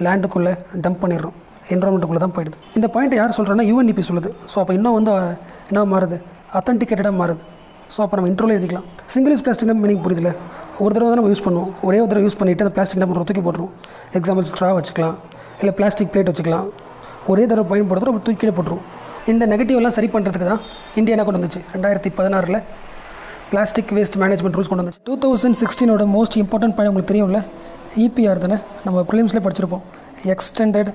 லேண்டுக்குள்ளே டம்ப் பண்ணிடுறோம், என்வரான்மெண்ட்டுக்குள்ளே தான் போயிடுது. இந்த பாயிண்ட் யார் சொல்கிறேன்னா UNEP சொல்லுது. ஸோ அப்போ இன்னும் வந்து என்ன மாறுது? அத்தன்டிகேட்டடாக மாறுது. ஸோ அப்போ நம்ம இன்ட்ரோலே எழுதிக்கலாம். சிங்கிள் யூஸ் பிளாஸ்டிக் மீனிங் புரியுதுல. ஒரு தடவை தான் நம்ம யூஸ் பண்ணுவோம், ஒரே ஒரு தடவை யூஸ் பண்ணிவிட்டு அந்த பிளாஸ்டிக் என்ன பண்ணுறோம்? தூக்கி போட்டுருவோம். எக்ஸாம்பிள் ஸ்ட்ரா வச்சுக்கலாம், இல்லை பிளாஸ்டிக் பிளேட் வச்சுக்கலாம். ஒரே தடவை பயன்படுத்துகிறோம், அப்போ தூக்கி போட்டுருவோம். இந்த நெகட்டிவ்லாம் சரி பண்ணுறதுக்கு தான் இந்தியா என்ன கொண்டு வந்துச்சு? 2016 பிளாஸ்டிக் வேஸ்ட் மேனேஜ்மெண்ட் ரூல்ஸ் கொண்டு வந்துச்சு. 2016 மோஸ்ட் இம்பார்ட்டன்ட் பாயிண்ட் உங்களுக்கு தெரியும்ல, EPR தானே. நம்ம ப்ரிலிம்ஸ்லேயே படிச்சிருப்போம். எக்ஸ்டெண்டட்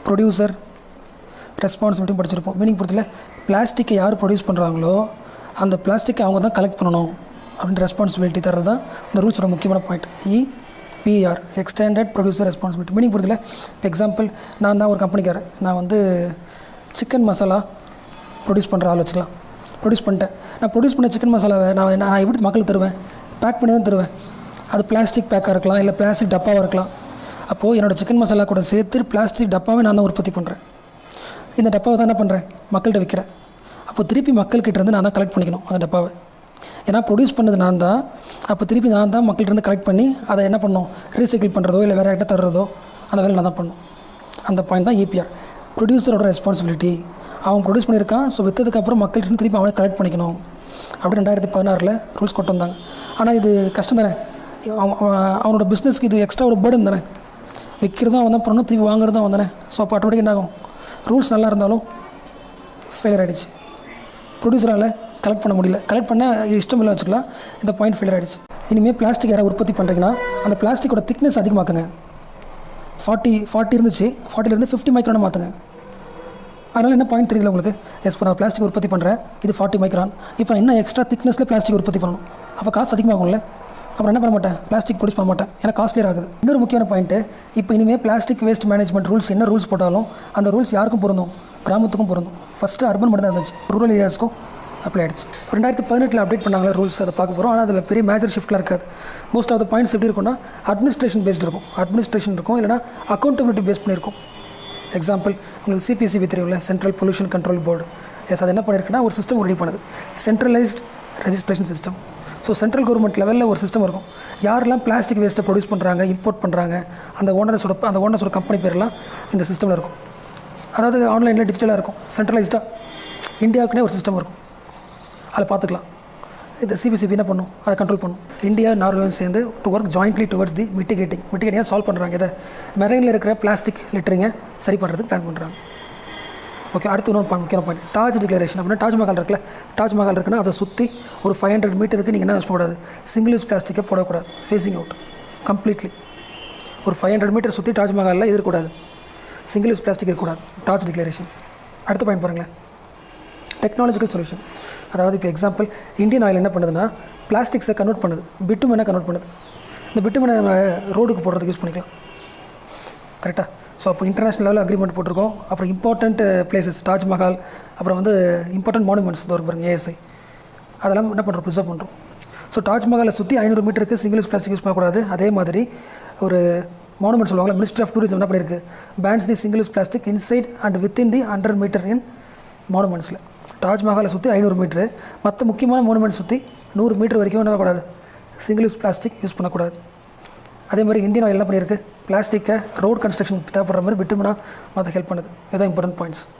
ப்ரொடியூசர் ரெஸ்பான்சிபிலிட்டி படிச்சிருப்போம். மீனிங் பொறுத்தல பிளாஸ்டிக்கை யார் ப்ரொடியூஸ் பண்ணுறாங்களோ அந்த பிளாஸ்டிக்கை அவங்க தான் கலெக்ட் பண்ணணும் அப்படின்ற ரெஸ்பான்சிபிலிட்டி தர்றது தான் இந்த ரூல்ஸோட முக்கியமான point. EPR extended producer responsibility. Meaning பொறுத்தல இப்போ எக்ஸாம்பிள் நான் தான் ஒரு கம்பெனிக்காரன், நான் வந்து சிக்கன் மசாலா ப்ரொடியூஸ் பண்ணுற ஆள் வச்சுக்கலாம். ப்ரொடியூஸ் பண்ணிட்டேன். நான் ப்ரொடியூஸ் பண்ண சிக்கன் மசாலாவை நான் எப்படி மக்களுக்கு தருவேன்? பேக் பண்ணி தான் தருவேன். அது பிளாஸ்டிக் பேக்காக இருக்கலாம், இல்லை பிளாஸ்டிக் டப்பாவாக இருக்கலாம். அப்போது என்னோடய சிக்கன் மசாலா கூட சேர்த்து பிளாஸ்டிக் டப்பாவை நான் தான் உற்பத்தி பண்ணுறேன். இந்த டப்பாவை தான் என்ன பண்ணுறேன்? மக்கள்கிட்ட விற்கிறேன். அப்போ திருப்பி மக்கள்கிட்டேருந்து நான் தான் கலெக்ட் பண்ணிக்கணும் அந்த டப்பாவை. ஏன்னா ப்ரொடியூஸ் பண்ணது நான் தான். அப்போ திருப்பி நான் தான் மக்கள்கிட்டருந்து கலெக்ட் பண்ணி அதை என்ன பண்ணணும்? ரீசைக்கிள் பண்ணுறதோ இல்லை வேறு யார்கிட்ட தர்றதோ அந்த வேலை நான் தான் பண்ணணும். அந்த பாயிண்ட் தான் EPR, ப்ரொடியூசரோட ரெஸ்பான்சிபிலிட்டி. அவன் ப்ரொடியூஸ் பண்ணியிருக்கான், ஸோ விற்றதுக்கப்புறம் மக்கள்கிட்ட திருப்பி அவனை கலெக்ட் பண்ணிக்கணும். அப்படி 2016 ரூல்ஸ் கொண்டு வந்தாங்க. ஆனால் இது கஷ்டம் தானே, அவனோட பிஸ்னஸ்க்கு இது எக்ஸ்ட்ரா ஒரு பேர்டன் தானே. விற்கிறதும் அவன் தான் பண்ணணும், திருப்பி வாங்குறதும் அவன் தானே. ஸோ அப்போ ஆட்டோமேட்டிக் என்ன ஆகும்? ரூல்ஸ் நல்லா இருந்தாலும் ஃபெயிலியர் ஆகிடுச்சு. ப்ரொடியூசரால் கலெக்ட் பண்ண முடியல, கலெக்ட் பண்ண இஷ்டம் இல்லை வச்சுக்கலாம். இந்த பாயிண்ட் ஃபெயிலியர் ஆகிடுச்சு. இனிமேல் பிளாஸ்டிக் யாராவது உற்பத்தி பண்ணுறீங்கன்னா அந்த பிளாஸ்டிக்கோட திக்னஸ் அதிகமாக்குங்க. 40 இருந்துச்சு, 40லேருந்து 50 மைக்ரானை மாற்றுங்க. அதனால் என்ன பாயிண்ட் தெரியல உங்களுக்கு? இப்போ நான் பிளாஸ்டிக் உற்பத்தி பண்ணுறேன், இது 40 மைக்ரான். இப்போ நான் இன்னும் எக்ஸ்ட்ரா திக்னஸில் பிளாஸ்டிக் உற்பத்தி பண்ணணும். அப்போ காசு அதிகமாகும்ல. அப்புறம் என்ன பண்ண மாட்டேன்? பிளாஸ்டிக் ப்ரொடியூஸ் பண்ண மாட்டேன், ஏன்னா காஸ்ட்லியர் ஆகுது. இன்னொரு முக்கியமான பாயிண்ட்டு, இப்போ இனிமேல் பிளாஸ்டிக் வேஸ்ட் மேனேஜ்மெண்ட் ரூல்ஸ் என்ன ரூல்ஸ் போட்டாலும் அந்த ரூல்ஸ் யாருக்கும் பொருந்தும்? கிராமத்துக்கும் பொருந்தும். ஃபஸ்ட்டு அர்பன் மட்டும் தான் இருந்துச்சு, ரூரல் ஏரியாஸ்க்கும் அப்ளை ஆகிடுச்சு. 2018 அப்டேட் பண்ணாங்களே ரூல்ஸ், அதை பார்க்க போகிறோம். ஆனால் அதில் பெரிய மேஜர் ஷிஃப்ட்லாம் இருக்காது. மோஸ்ட் ஆஃப் த பாயிண்ட்ஸ் எப்படி இருக்கும்னா அட்மினிஸ்ட்ரேஷன் பேஸ்ட் இருக்கும். அட்மினிஸ்ட்ரேஷன் இருக்கும், இல்லைனா அக்கௌண்டபிலிட்டி பேஸ் பண்ணியிருக்கும். எக்ஸாம்பிள் உங்களுக்கு CPCB தெரியும்ல, Central Pollution Control Board. Yes, அது என்ன பண்ணியிருக்குன்னா ஒரு சிஸ்டம் ரெடி பண்ணுது, centralised registration system. So central government லெவலில் ஒரு சிஸ்டம் இருக்கும். யாரெல்லாம் பிளாஸ்டிக் வேஸ்ட்டை ப்ரொடியூஸ் பண்ணுறாங்க, இம்போர்ட் பண்ணுறாங்க, அந்த ஓனர்ஸோட கம்பெனி பேர்லாம் இந்த சிஸ்டமில் இருக்கும். அதாவது ஆன்லைனில் டிஜிட்டலாக இருக்கும், சென்ட்ரலைஸ்டாக இந்தியாவுக்குனே ஒரு சிஸ்டம் இருக்கும். அதில் பார்த்துக்கலாம். இந்த சிபிசிபி என்ன பண்ணும், அதை கண்ட்ரோல் பண்ணும். இந்தியா நார்வேயும் சேர்ந்து to work jointly towards the மிட்டிகேட்டிங்காக சால்வ் பண்ணுறாங்க. இதை மெரைனில் இருக்கிற பிளாஸ்டிக் லிட்டரிங்கை சரி பண்ணுறதுக்கு பிளான் பண்ணுறாங்க. ஓகே, அடுத்து இன்னொரு முக்கியமான பாயிண்ட், தாஜ் டிக்ளரேஷன். அப்படின்னா தாஜ்மஹால் இருக்குல்ல, தாஜ்மஹால் இருக்குன்னா அதை சுற்றி ஒரு 500 மீட்டருக்கு நீங்கள் என்ன யூஸ் பண்ணக்கூடாது, சிங்கிள் யூஸ் பிளாஸ்டிக்கை போடக்கூடாது, ஃபேஸிங் அவுட் கம்ப்ளீட்லி. ஒரு 500 மீட்டர் சுற்றி தாஜ்மஹாலில் இருக்கக்கூடாது, சிங்கிள் யூஸ் பிளாஸ்டிக் இருக்கக்கூடாது, தாஜ் டிக்ளரேஷன். அடுத்த பாயிண்ட் பாருங்களேன், டெக்னாலஜிக்கல் சொல்யூஷன். அதாவது இப்போ எக்ஸாம்பிள், இந்தியன் ஆயில் என்ன பண்ணுதுன்னா பிளாஸ்டிக்ஸை கன்வெர்ட் பண்ணுது, பிட்டுமனை கன்வெர்ட் பண்ணுது. இந்த பிட்டுமனை நம்ம ரோடுக்கு போடுறதுக்கு யூஸ் பண்ணிக்கலாம். கரெக்டாக? ஸோ அப்போ இன்டர்நேஷ்னல் லெவலில் அக்ரிமெண்ட் போட்டிருக்கோம். அப்புறம் இம்பார்ட்டண்ட் பிளேசஸ் தாஜ்மஹால், அப்புறம் வந்து இம்பார்ட்டன்ட் மானுமெண்ட்ஸ் ஒரு பாருங்க ஏஎஸ்ஐ, அதெல்லாம் என்ன பண்ணுறோம், ப்ரிசர்வ் பண்ணுறோம். ஸோ தாஜ்மஹாலை சுற்றி 500 மீட்டருக்கு சிங்கிள் யூஸ் பிளாஸ்டிக் யூஸ் பண்ணக்கூடாது. அதே மாதிரி ஒரு மானுமெண்ட் சொல்லுவாங்க, மினிஸ்ட்ரி ஆஃப் டூரிசம் என்ன பண்ணியிருக்கு, bans the single use plastic inside and within the 100 metre in மானுமெண்ட்ஸில். தாஜ்மஹாலை சுற்றி 500 மீட்ரு, மற்ற முக்கியமான மானுமெண்ட் சுற்றி 100 மீட்டர் வரைக்கும் என்ன பண்ணக்கூடாது, சிங்கிள் யூஸ் பிளாஸ்டிக் யூஸ் பண்ணக்கூடாது. அதே மாதிரி இந்தியன் ஆயில் என்ன பண்ணியிருக்கு, பிளாஸ்டிக்கை ரோட் கன்ஸ்ட்ரக்ஷன் தேவைப்படுற மாதிரி பிட்டுமனா மற்ற ஹெல்ப் பண்ணுது. இதுதான் இம்பார்ட்டன்ட் பாயிண்ட்ஸ்.